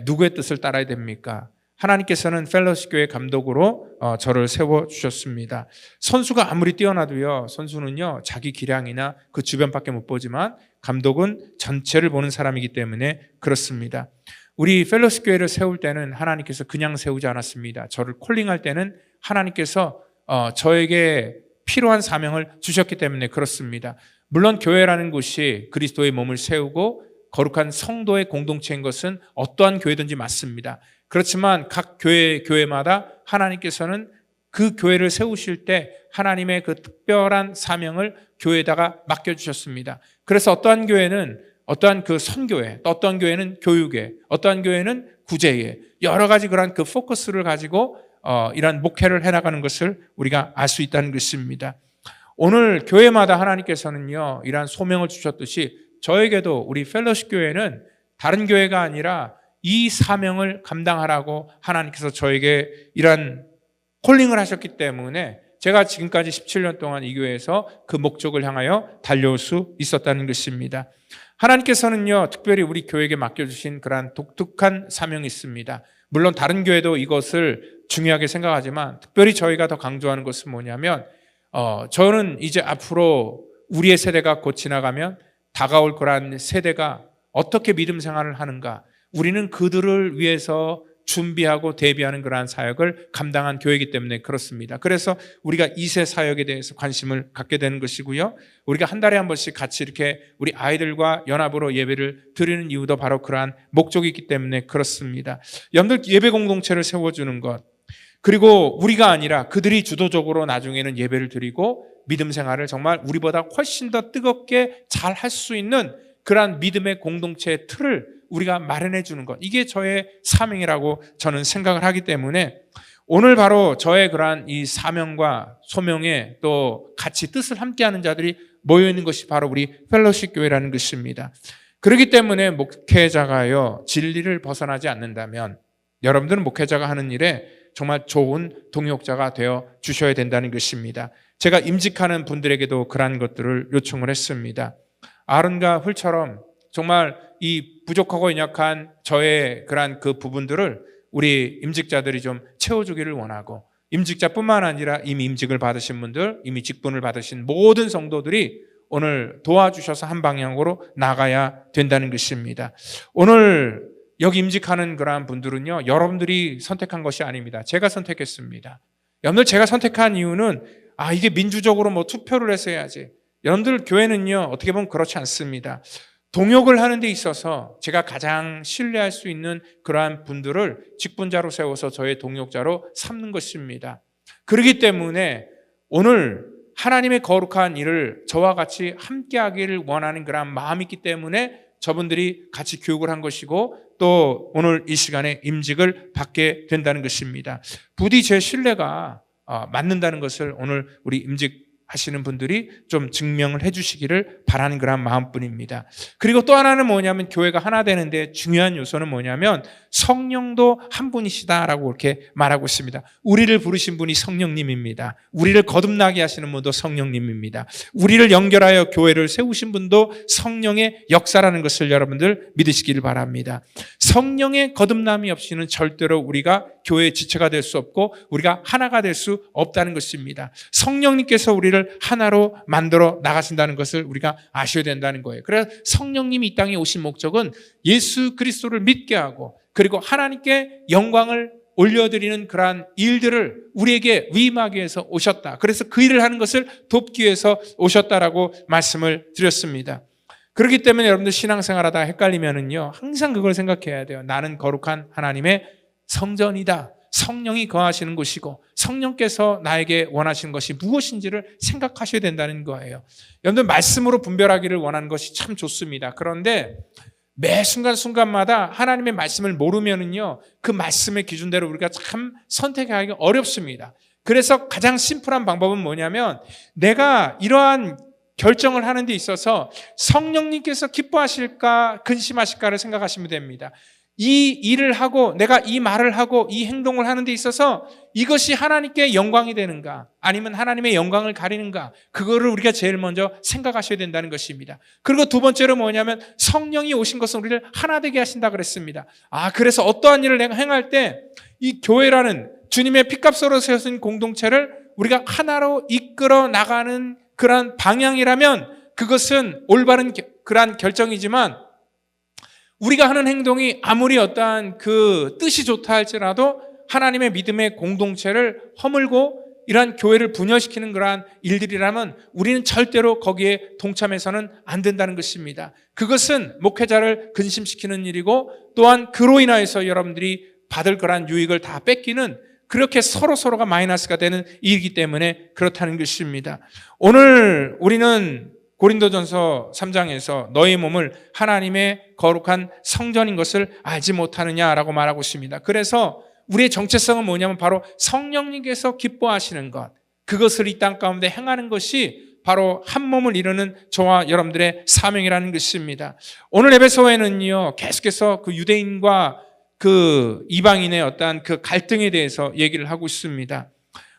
누구의 뜻을 따라야 됩니까? 하나님께서는 펠로십 교회 감독으로 저를 세워주셨습니다. 선수가 아무리 뛰어나도요, 선수는요, 자기 기량이나 그 주변밖에 못 보지만 감독은 전체를 보는 사람이기 때문에 그렇습니다. 우리 펠로십 교회를 세울 때는 하나님께서 그냥 세우지 않았습니다. 저를 콜링할 때는 하나님께서 저에게 필요한 사명을 주셨기 때문에 그렇습니다. 물론 교회라는 곳이 그리스도의 몸을 세우고 거룩한 성도의 공동체인 것은 어떠한 교회든지 맞습니다. 그렇지만 각 교회마다 하나님께서는 그 교회를 세우실 때 하나님의 그 특별한 사명을 교회에다가 맡겨주셨습니다. 그래서 어떠한 교회는 어떠한 그 선교회, 또 어떠한 교회는 교육회, 어떠한 교회는 구제회, 여러 가지 그런 그 포커스를 가지고 이러한 목회를 해나가는 것을 우리가 알 수 있다는 것입니다. 오늘 교회마다 하나님께서는요, 이러한 소명을 주셨듯이 저에게도 우리 펠로십 교회는 다른 교회가 아니라 이 사명을 감당하라고 하나님께서 저에게 이러한 콜링을 하셨기 때문에 제가 지금까지 17년 동안 이 교회에서 그 목적을 향하여 달려올 수 있었다는 것입니다. 하나님께서는요, 특별히 우리 교회에게 맡겨주신 그러한 독특한 사명이 있습니다. 물론 다른 교회도 이것을 중요하게 생각하지만 특별히 저희가 더 강조하는 것은 뭐냐면 저는 이제 앞으로 우리의 세대가 곧 지나가면 다가올 거란 세대가 어떻게 믿음 생활을 하는가, 우리는 그들을 위해서 준비하고 대비하는 그러한 사역을 감당한 교회이기 때문에 그렇습니다. 그래서 우리가 2세 사역에 대해서 관심을 갖게 되는 것이고요, 우리가 한 달에 한 번씩 같이 이렇게 우리 아이들과 연합으로 예배를 드리는 이유도 바로 그러한 목적이 있기 때문에 그렇습니다. 여러분들 예배 공동체를 세워주는 것, 그리고 우리가 아니라 그들이 주도적으로 나중에는 예배를 드리고 믿음 생활을 정말 우리보다 훨씬 더 뜨겁게 잘 할 수 있는 그러한 믿음의 공동체의 틀을 우리가 마련해 주는 것, 이게 저의 사명이라고 저는 생각을 하기 때문에 오늘 바로 저의 그러한 이 사명과 소명에 또 같이 뜻을 함께하는 자들이 모여 있는 것이 바로 우리 펠로십 교회라는 것입니다. 그렇기 때문에 목회자가요, 진리를 벗어나지 않는다면 여러분들은 목회자가 하는 일에 정말 좋은 동역자가 되어 주셔야 된다는 것입니다. 제가 임직하는 분들에게도 그러한 것들을 요청을 했습니다. 아론과 훌처럼 정말 이 부족하고 연약한 저의 그러한 그 부분들을 우리 임직자들이 좀 채워주기를 원하고, 임직자뿐만 아니라 이미 임직을 받으신 분들, 이미 직분을 받으신 모든 성도들이 오늘 도와주셔서 한 방향으로 나가야 된다는 것입니다. 오늘 여기 임직하는 그러한 분들은요, 여러분들이 선택한 것이 아닙니다. 제가 선택했습니다. 여러분들 제가 선택한 이유는 이게 민주적으로 뭐 투표를 해서 해야지. 여러분들 교회는요, 어떻게 보면 그렇지 않습니다. 동역을 하는 데 있어서 제가 가장 신뢰할 수 있는 그러한 분들을 직분자로 세워서 저의 동역자로 삼는 것입니다. 그렇기 때문에 오늘 하나님의 거룩한 일을 저와 같이 함께하기를 원하는 그러한 마음이 있기 때문에 저분들이 같이 교육을 한 것이고 또 오늘 이 시간에 임직을 받게 된다는 것입니다. 부디 제 신뢰가 맞는다는 것을 오늘 우리 임직하시는 분들이 좀 증명을 해주시기를 바라는 그런 마음뿐입니다. 그리고 또 하나는 뭐냐면 교회가 하나 되는데 중요한 요소는 뭐냐면 성령도 한 분이시다라고 이렇게 말하고 있습니다. 우리를 부르신 분이 성령님입니다. 우리를 거듭나게 하시는 분도 성령님입니다. 우리를 연결하여 교회를 세우신 분도 성령의 역사라는 것을 여러분들 믿으시기를 바랍니다. 성령의 거듭남이 없이는 절대로 우리가 교회의 지체가 될 수 없고 우리가 하나가 될 수 없다는 것입니다. 성령님께서 우리를 하나로 만들어 나가신다는 것을 우리가 아셔야 된다는 거예요. 그래서 성령님이 이 땅에 오신 목적은 예수 그리스도를 믿게 하고 그리고 하나님께 영광을 올려드리는 그러한 일들을 우리에게 위임하기 위해서 오셨다. 그래서 그 일을 하는 것을 돕기 위해서 오셨다라고 말씀을 드렸습니다. 그렇기 때문에 여러분들 신앙생활하다 헷갈리면은요, 항상 그걸 생각해야 돼요. 나는 거룩한 하나님의 성전이다. 성령이 거하시는 곳이고 성령께서 나에게 원하시는 것이 무엇인지를 생각하셔야 된다는 거예요. 여러분들 말씀으로 분별하기를 원하는 것이 참 좋습니다. 그런데 매 순간순간마다 하나님의 말씀을 모르면은요, 그 말씀의 기준대로 우리가 참 선택하기가 어렵습니다. 그래서 가장 심플한 방법은 뭐냐면 내가 이러한 결정을 하는 데 있어서 성령님께서 기뻐하실까 근심하실까를 생각하시면 됩니다. 이 일을 하고 내가 이 말을 하고 이 행동을 하는 데 있어서 이것이 하나님께 영광이 되는가 아니면 하나님의 영광을 가리는가, 그거를 우리가 제일 먼저 생각하셔야 된다는 것입니다. 그리고 두 번째로 뭐냐면 성령이 오신 것은 우리를 하나 되게 하신다 그랬습니다. 그래서 어떠한 일을 내가 행할 때 이 교회라는 주님의 피값으로 세우신 공동체를 우리가 하나로 이끌어 나가는 그러한 방향이라면 그것은 올바른 그러한 결정이지만 우리가 하는 행동이 아무리 어떠한 그 뜻이 좋다 할지라도 하나님의 믿음의 공동체를 허물고 이러한 교회를 분열시키는 그러한 일들이라면 우리는 절대로 거기에 동참해서는 안 된다는 것입니다. 그것은 목회자를 근심시키는 일이고 또한 그로 인하여서 여러분들이 받을 그러한 유익을 다 뺏기는, 그렇게 서로가 마이너스가 되는 일이기 때문에 그렇다는 것입니다. 오늘 우리는 고린도전서 3장에서 너희 몸을 하나님의 거룩한 성전인 것을 알지 못하느냐라고 말하고 있습니다. 그래서 우리의 정체성은 뭐냐면 바로 성령님께서 기뻐하시는 것, 그것을 이 땅 가운데 행하는 것이 바로 한 몸을 이루는 저와 여러분들의 사명이라는 것입니다. 오늘 에베소에는요, 계속해서 그 유대인과 그 이방인의 어떠한 그 갈등에 대해서 얘기를 하고 있습니다.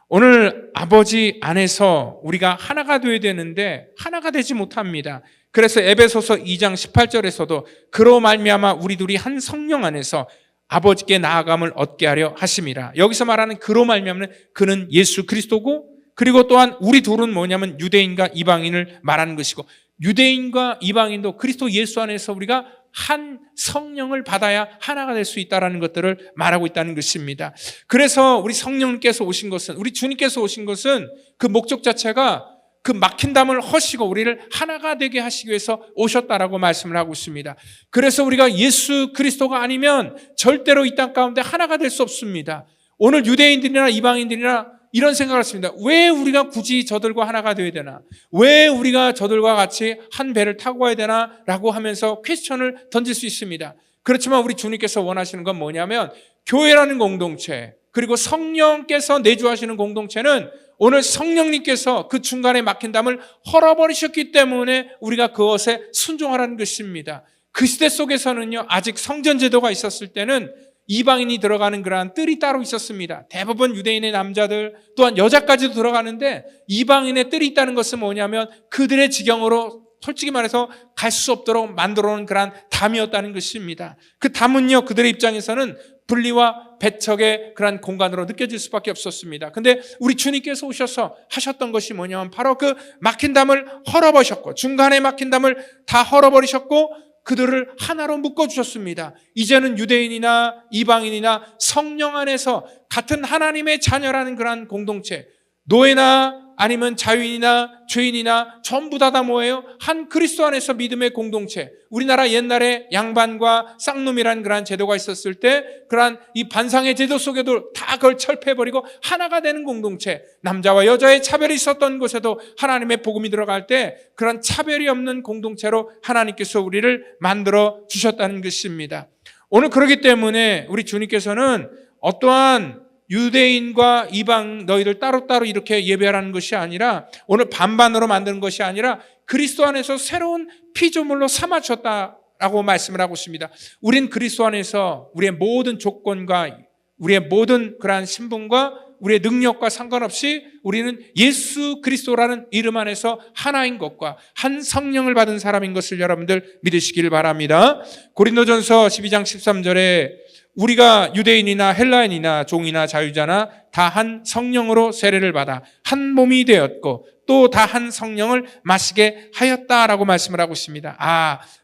오늘 아버지 안에서 우리가 하나가 되어야 되는데 하나가 되지 못합니다. 그래서 에베소서 2장 18절에서도 그로 말미암아 우리 둘이 한 성령 안에서 아버지께 나아감을 얻게 하려 하심이라. 여기서 말하는 그로 말미암는 그는 예수 그리스도고, 그리고 또한 우리 둘은 뭐냐면 유대인과 이방인을 말하는 것이고, 유대인과 이방인도 그리스도 예수 안에서 우리가 한 성령을 받아야 하나가 될 수 있다는 것들을 말하고 있다는 것입니다. 그래서 우리 성령님께서 오신 것은, 우리 주님께서 오신 것은 그 목적 자체가 그 막힌 담을 허시고 우리를 하나가 되게 하시기 위해서 오셨다라고 말씀을 하고 있습니다. 그래서 우리가 예수 그리스도가 아니면 절대로 이 땅 가운데 하나가 될 수 없습니다. 오늘 유대인들이나 이방인들이나 이런 생각을 했습니다. 왜 우리가 굳이 저들과 하나가 되어야 되나? 왜 우리가 저들과 같이 한 배를 타고 가야 되나? 라고 하면서 퀘스천을 던질 수 있습니다. 그렇지만 우리 주님께서 원하시는 건 뭐냐면 교회라는 공동체, 그리고 성령께서 내주하시는 공동체는 오늘 성령님께서 그 중간에 막힌 담을 헐어버리셨기 때문에 우리가 그것에 순종하라는 것입니다. 그 시대 속에서는요, 아직 성전제도가 있었을 때는 이방인이 들어가는 그러한 뜰이 따로 있었습니다. 대부분 유대인의 남자들 또한 여자까지도 들어가는데 이방인의 뜰이 있다는 것은 뭐냐면 그들의 지경으로 솔직히 말해서 갈 수 없도록 만들어 놓은 그러한 담이었다는 것입니다. 그 담은요, 그들의 입장에서는 분리와 배척의 그러한 공간으로 느껴질 수밖에 없었습니다. 근데 우리 주님께서 오셔서 하셨던 것이 뭐냐면 바로 그 막힌 담을 헐어버리셨고, 중간에 막힌 담을 다 헐어버리셨고 그들을 하나로 묶어주셨습니다. 이제는 유대인이나 이방인이나 성령 안에서 같은 하나님의 자녀라는 그러한 공동체, 노예나 아니면 자유인이나 죄인이나 전부 다 뭐예요? 한 그리스도 안에서 믿음의 공동체. 우리나라 옛날에 양반과 쌍놈이라는 그러한 제도가 있었을 때 그러한 이 반상의 제도 속에도 다 그걸 철폐해버리고 하나가 되는 공동체. 남자와 여자의 차별이 있었던 곳에도 하나님의 복음이 들어갈 때 그런 차별이 없는 공동체로 하나님께서 우리를 만들어 주셨다는 것입니다. 오늘 그렇기 때문에 우리 주님께서는 어떠한 유대인과 이방 너희들 따로따로 이렇게 예배하라는 것이 아니라 오늘 반반으로 만드는 것이 아니라 그리스도 안에서 새로운 피조물로 삼아졌다라고 말씀을 하고 있습니다. 우린 그리스도 안에서 우리의 모든 조건과 우리의 모든 그러한 신분과 우리의 능력과 상관없이 우리는 예수 그리스도라는 이름 안에서 하나인 것과 한 성령을 받은 사람인 것을 여러분들 믿으시길 바랍니다. 고린도전서 12장 13절에 우리가 유대인이나 헬라인이나 종이나 자유자나 다 한 성령으로 세례를 받아 한 몸이 되었고 또 다 한 성령을 마시게 하였다라고 말씀을 하고 있습니다.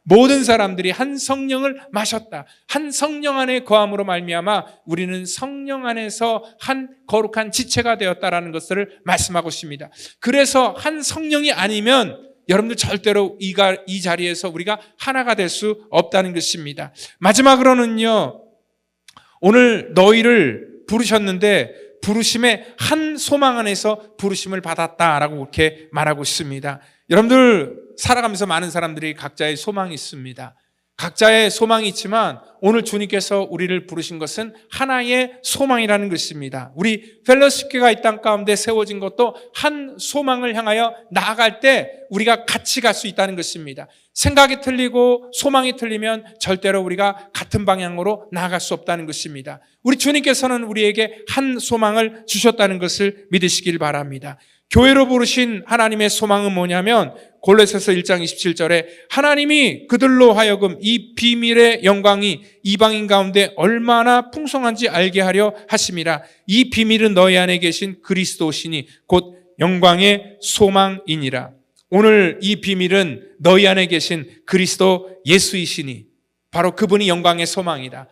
모든 사람들이 한 성령을 마셨다. 한 성령 안에 거함으로 말미암아 우리는 성령 안에서 한 거룩한 지체가 되었다라는 것을 말씀하고 있습니다. 그래서 한 성령이 아니면 여러분들 절대로 이 자리에서 우리가 하나가 될 수 없다는 것입니다. 마지막으로는요, 오늘 너희를 부르셨는데 부르심의 한 소망 안에서 부르심을 받았다라고 그렇게 말하고 있습니다. 여러분들 살아가면서 많은 사람들이 각자의 소망이 있습니다. 각자의 소망이 있지만 오늘 주님께서 우리를 부르신 것은 하나의 소망이라는 것입니다. 우리 펠로십교가 이 땅 가운데 세워진 것도 한 소망을 향하여 나아갈 때 우리가 같이 갈 수 있다는 것입니다. 생각이 틀리고 소망이 틀리면 절대로 우리가 같은 방향으로 나아갈 수 없다는 것입니다. 우리 주님께서는 우리에게 한 소망을 주셨다는 것을 믿으시길 바랍니다. 교회로 부르신 하나님의 소망은 뭐냐면 골로새서 1장 27절에 하나님이 그들로 하여금 이 비밀의 영광이 이방인 가운데 얼마나 풍성한지 알게 하려 하심이라. 이 비밀은 너희 안에 계신 그리스도시니 곧 영광의 소망이니라. 오늘 이 비밀은 너희 안에 계신 그리스도 예수이시니 바로 그분이 영광의 소망이다.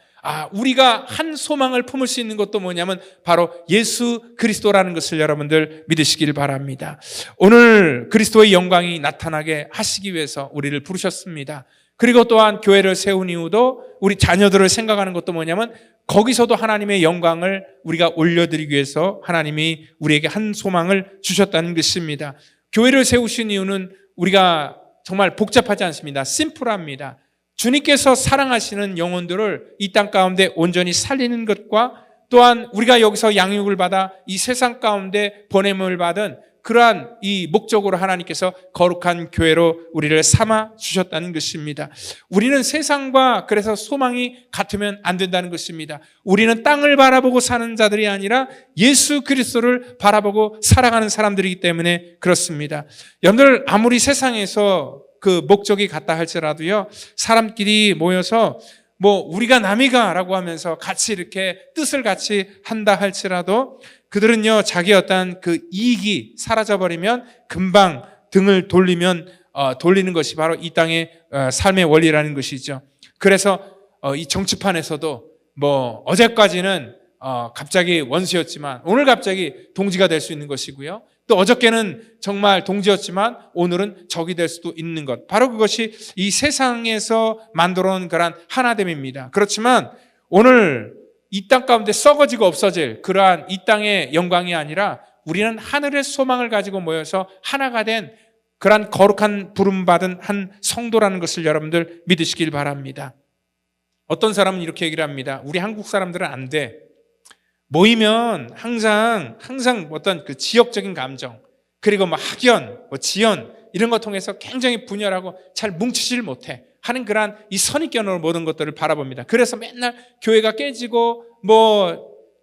우리가 한 소망을 품을 수 있는 것도 뭐냐면 바로 예수 그리스도라는 것을 여러분들 믿으시길 바랍니다. 오늘 그리스도의 영광이 나타나게 하시기 위해서 우리를 부르셨습니다. 그리고 또한 교회를 세운 이유도 우리 자녀들을 생각하는 것도 뭐냐면 거기서도 하나님의 영광을 우리가 올려드리기 위해서 하나님이 우리에게 한 소망을 주셨다는 것입니다. 교회를 세우신 이유는 우리가 정말 복잡하지 않습니다. 심플합니다. 주님께서 사랑하시는 영혼들을 이 땅 가운데 온전히 살리는 것과 또한 우리가 여기서 양육을 받아 이 세상 가운데 보냄을 받은 그러한 이 목적으로 하나님께서 거룩한 교회로 우리를 삼아 주셨다는 것입니다. 우리는 세상과 그래서 소망이 같으면 안 된다는 것입니다. 우리는 땅을 바라보고 사는 자들이 아니라 예수 그리스도를 바라보고 살아가는 사람들이기 때문에 그렇습니다. 여러분들 아무리 세상에서 그 목적이 같다 할지라도요, 사람끼리 모여서 우리가 남이가라고 하면서 같이 이렇게 뜻을 같이 한다 할지라도 그들은요, 자기 어떤 그 이익이 사라져버리면 금방 등을 돌리는 것이 바로 이 땅의 삶의 원리라는 것이죠. 그래서 이 정치판에서도 어제까지는 갑자기 원수였지만 오늘 갑자기 동지가 될 수 있는 것이고요. 또 어저께는 정말 동지였지만 오늘은 적이 될 수도 있는 것. 바로 그것이 이 세상에서 만들어 놓은 그러한 하나됨입니다. 그렇지만 오늘 이 땅 가운데 썩어지고 없어질 그러한 이 땅의 영광이 아니라 우리는 하늘의 소망을 가지고 모여서 하나가 된 그러한 거룩한 부름받은 한 성도라는 것을 여러분들 믿으시길 바랍니다. 어떤 사람은 이렇게 얘기를 합니다. 우리 한국 사람들은 안 돼. 모이면 항상 어떤 그 지역적인 감정, 그리고 학연, 지연 이런 것 통해서 굉장히 분열하고 잘 뭉치질 못해 하는 그러한 이 선입견으로 모든 것들을 바라봅니다. 그래서 맨날 교회가 깨지고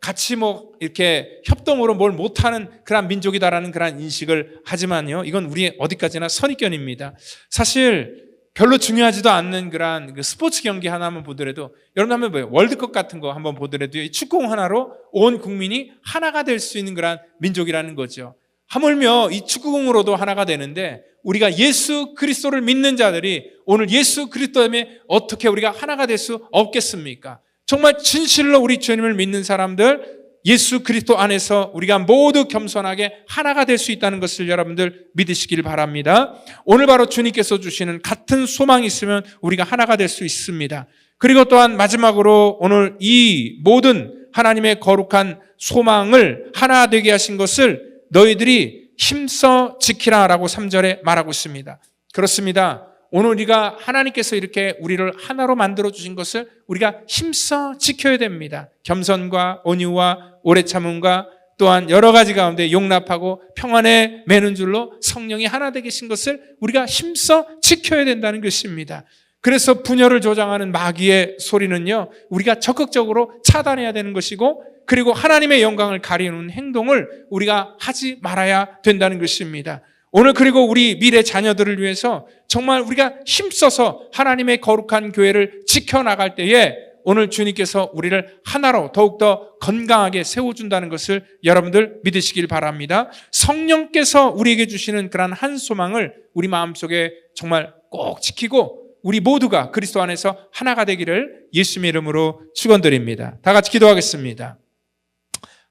같이 이렇게 협동으로 뭘 못하는 그런 민족이다라는 그런 인식을 하지만요, 이건 우리 어디까지나 선입견입니다. 사실 별로 중요하지도 않는 그런 스포츠 경기 하나 한번 보더라도, 여러분 한번 보세요. 월드컵 같은 거 한번 보더라도 이 축구공 하나로 온 국민이 하나가 될 수 있는 그런 민족이라는 거죠. 하물며 이 축구공으로도 하나가 되는데 우리가 예수 그리스도를 믿는 자들이 오늘 예수 그리스도 때문에 어떻게 우리가 하나가 될 수 없겠습니까? 정말 진실로 우리 주님을 믿는 사람들, 예수 그리스도 안에서 우리가 모두 겸손하게 하나가 될 수 있다는 것을 여러분들 믿으시길 바랍니다. 오늘 바로 주님께서 주시는 같은 소망이 있으면 우리가 하나가 될 수 있습니다. 그리고 또한 마지막으로 오늘 이 모든 하나님의 거룩한 소망을 하나 되게 하신 것을 너희들이 힘써 지키라라고 3절에 말하고 있습니다. 그렇습니다. 오늘 우리가 하나님께서 이렇게 우리를 하나로 만들어 주신 것을 우리가 힘써 지켜야 됩니다. 겸손과 온유와 오래 참음과 또한 여러 가지 가운데 용납하고 평안에 매는 줄로 성령이 하나 되게 하신 것을 우리가 힘써 지켜야 된다는 것입니다. 그래서 분열을 조장하는 마귀의 소리는요, 우리가 적극적으로 차단해야 되는 것이고, 그리고 하나님의 영광을 가리는 행동을 우리가 하지 말아야 된다는 것입니다. 오늘 그리고 우리 미래 자녀들을 위해서 정말 우리가 힘써서 하나님의 거룩한 교회를 지켜나갈 때에 오늘 주님께서 우리를 하나로 더욱더 건강하게 세워준다는 것을 여러분들 믿으시길 바랍니다. 성령께서 우리에게 주시는 그러한 한 소망을 우리 마음속에 정말 꼭 지키고 우리 모두가 그리스도 안에서 하나가 되기를 예수님의 이름으로 축원드립니다. 다 같이 기도하겠습니다.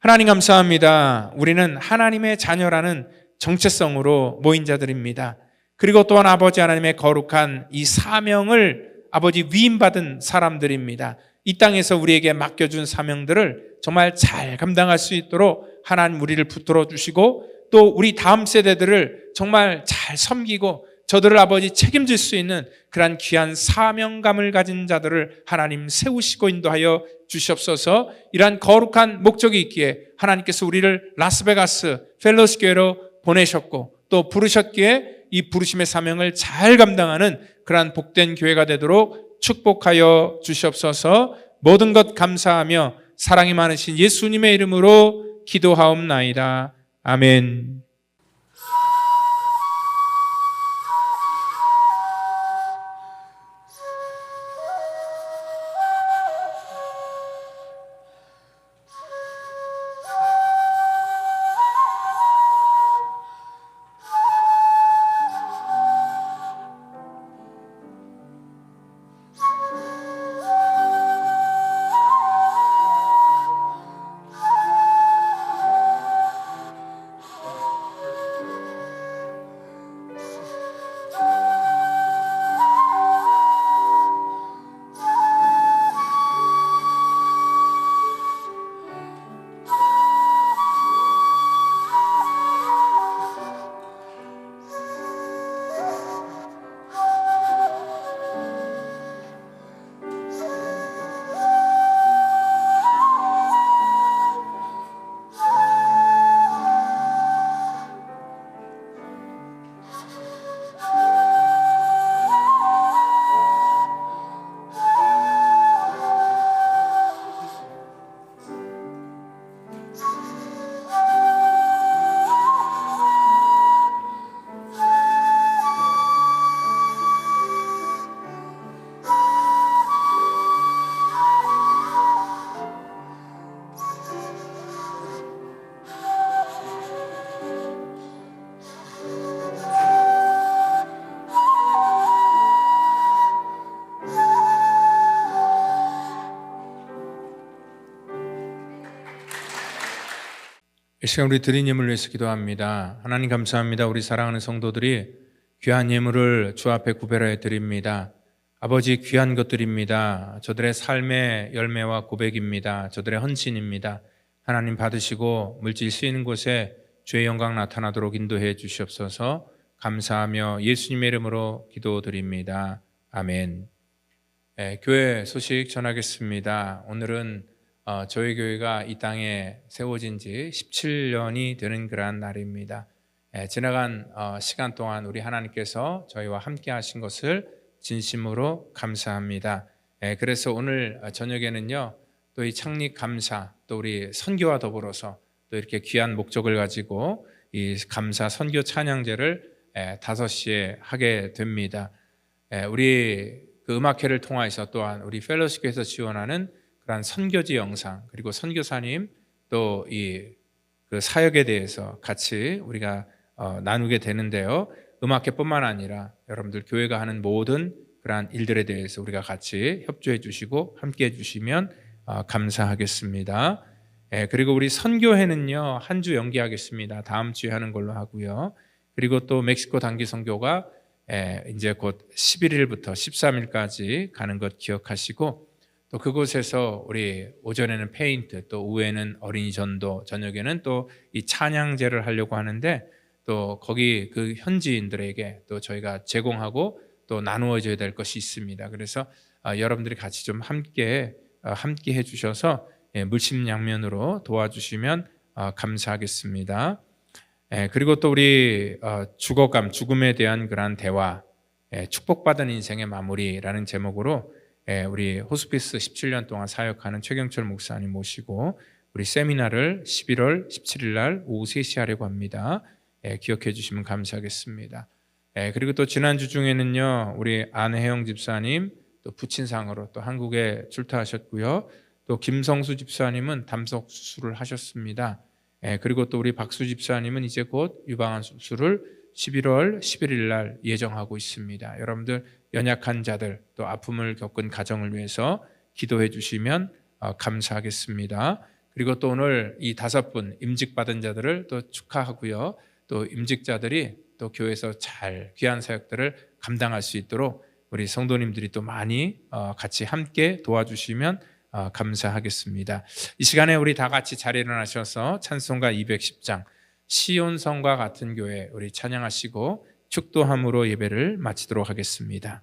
하나님 감사합니다. 우리는 하나님의 자녀라는 정체성으로 모인 자들입니다. 그리고 또한 아버지 하나님의 거룩한 이 사명을 아버지 위임받은 사람들입니다. 이 땅에서 우리에게 맡겨준 사명들을 정말 잘 감당할 수 있도록 하나님 우리를 붙들어 주시고 또 우리 다음 세대들을 정말 잘 섬기고 저들을 아버지 책임질 수 있는 그러한 귀한 사명감을 가진 자들을 하나님 세우시고 인도하여 주시옵소서. 이러한 거룩한 목적이 있기에 하나님께서 우리를 라스베가스 펠로시 교회로 보내셨고 또 부르셨기에 이 부르심의 사명을 잘 감당하는 그러한 복된 교회가 되도록 축복하여 주시옵소서. 모든 것 감사하며 사랑이 많으신 예수님의 이름으로 기도하옵나이다. 아멘. 이 시간 우리 드린 예물을 위해서 기도합니다. 하나님 감사합니다. 우리 사랑하는 성도들이 귀한 예물을 주 앞에 구별하여 드립니다. 아버지 귀한 것들입니다. 저들의 삶의 열매와 고백입니다. 저들의 헌신입니다. 하나님 받으시고 물질 쓰이는 곳에 주의 영광 나타나도록 인도해 주시옵소서. 감사하며 예수님의 이름으로 기도드립니다. 아멘. 교회 소식 전하겠습니다. 오늘은 저희 교회가 이 땅에 세워진 지 17년이 되는 그러한 날입니다. 지나간 시간 동안 우리 하나님께서 저희와 함께 하신 것을 진심으로 감사합니다. 그래서 오늘 저녁에는요, 또 이 창립 감사, 또 우리 선교와 더불어서 또 이렇게 귀한 목적을 가지고 이 감사 선교 찬양제를 5시에 하게 됩니다. 우리 그 음악회를 통해서 또한 우리 펠로시교에서 지원하는 그런 선교지 영상, 그리고 선교사님 또 이 그 사역에 대해서 같이 우리가 나누게 되는데요. 음악회뿐만 아니라 여러분들 교회가 하는 모든 그러한 일들에 대해서 우리가 같이 협조해 주시고 함께 해 주시면 감사하겠습니다. 그리고 우리 선교회는요, 한 주 연기하겠습니다. 다음 주에 하는 걸로 하고요. 그리고 또 멕시코 단기 선교가 이제 곧 11일부터 13일까지 가는 것 기억하시고, 또 그곳에서 우리 오전에는 페인트, 또 오후에는 어린이 전도, 저녁에는 또 이 찬양제를 하려고 하는데, 또 거기 그 현지인들에게 또 저희가 제공하고 또 나누어져야 될 것이 있습니다. 그래서 여러분들이 같이 좀 함께 해주셔서 물심양면으로 도와주시면 감사하겠습니다. 그리고 또 우리 죽음에 대한 그러한 대화, 축복받은 인생의 마무리라는 제목으로 우리 호스피스 17년 동안 사역하는 최경철 목사님 모시고 우리 세미나를 11월 17일 날 오후 3시 하려고 합니다. 기억해 주시면 감사하겠습니다. 그리고 또 지난주 중에는요, 우리 안혜영 집사님 또 부친상으로 또 한국에 출타하셨고요. 또 김성수 집사님은 담석 수술을 하셨습니다. 그리고 또 우리 박수 집사님은 이제 곧 유방암 수술을 11월 11일 날 예정하고 있습니다. 여러분들 연약한 자들 또 아픔을 겪은 가정을 위해서 기도해 주시면 감사하겠습니다. 그리고 또 오늘 이 5분 임직받은 자들을 또 축하하고요. 또 임직자들이 또 교회에서 잘 귀한 사역들을 감당할 수 있도록 우리 성도님들이 또 많이 같이 함께 도와주시면 감사하겠습니다. 이 시간에 우리 다 같이 자리에 일어나셔서 찬송가 210장 시온성과 같은 교회 우리 찬양하시고 축도함으로 예배를 마치도록 하겠습니다.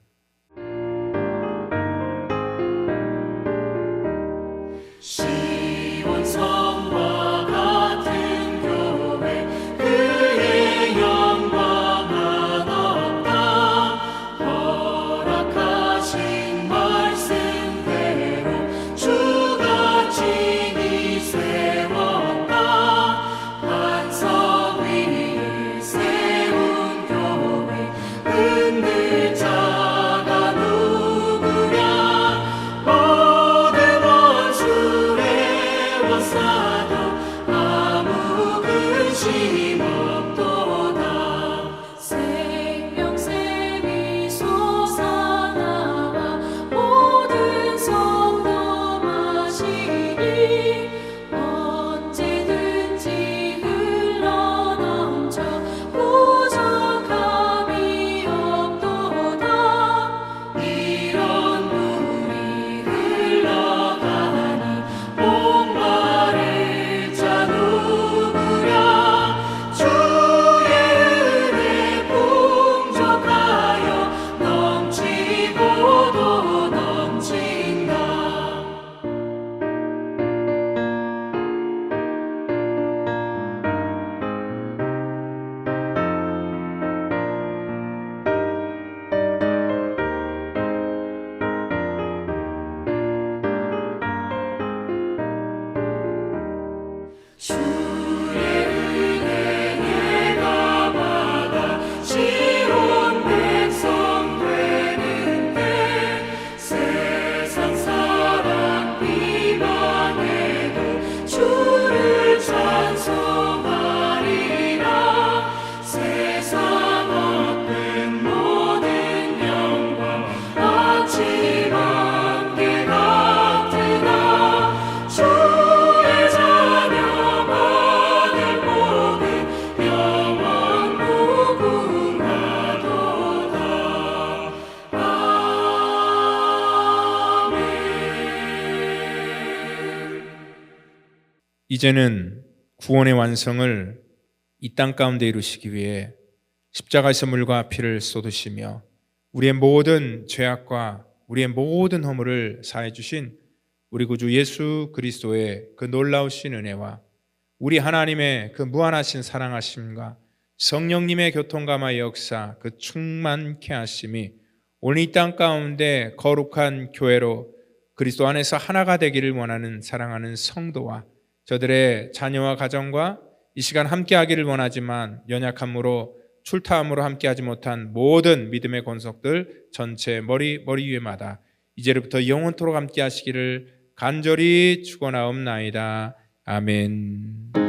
시온성과 같은 교회 그의 영광은 없다. 허락하신 말씀대로 주가 친히 세웠다. 반석 위를 세운 교회 흔들자가 누구랴. 모든 원수를 에워싸도 아무 근심 없도다. 생명샘이 솟아나와 모든 성도 마시니 언제든지 흘러넘쳐 부족함이 없도다. 이런 물이 흘러가니 목마를 자 누구랴. 주의 은혜 풍족하여 넘치고도 넘친다. 주의 은혜 내가 받아 시온 백성 되는데 세상 사람 비방해도 주를 찬송하리라. 세상 얻는 모든 영광 아침 안개 같으나 주의 자녀 받을 복은 영원 무궁하도다. 아멘. 이제는 구원의 완성을 이 땅 가운데 이루시기 위해 십자가에서 물과 피를 쏟으시며 우리의 모든 죄악과 우리의 모든 허물을 사해 주신 우리 구주 예수 그리스도의 그 놀라우신 은혜와 우리 하나님의 그 무한하신 사랑하심과 성령님의 교통감화 역사 그 충만케 하심이 오늘 이 땅 가운데 거룩한 교회로 그리스도 안에서 하나가 되기를 원하는 사랑하는 성도와 저들의 자녀와 가정과 이 시간 함께하기를 원하지만 연약함으로 출타함으로 함께하지 못한 모든 믿음의 권속들 전체 머리 위에마다 이제부터 영원토록 함께하시기를 간절히 축원하옵나이다. 아멘.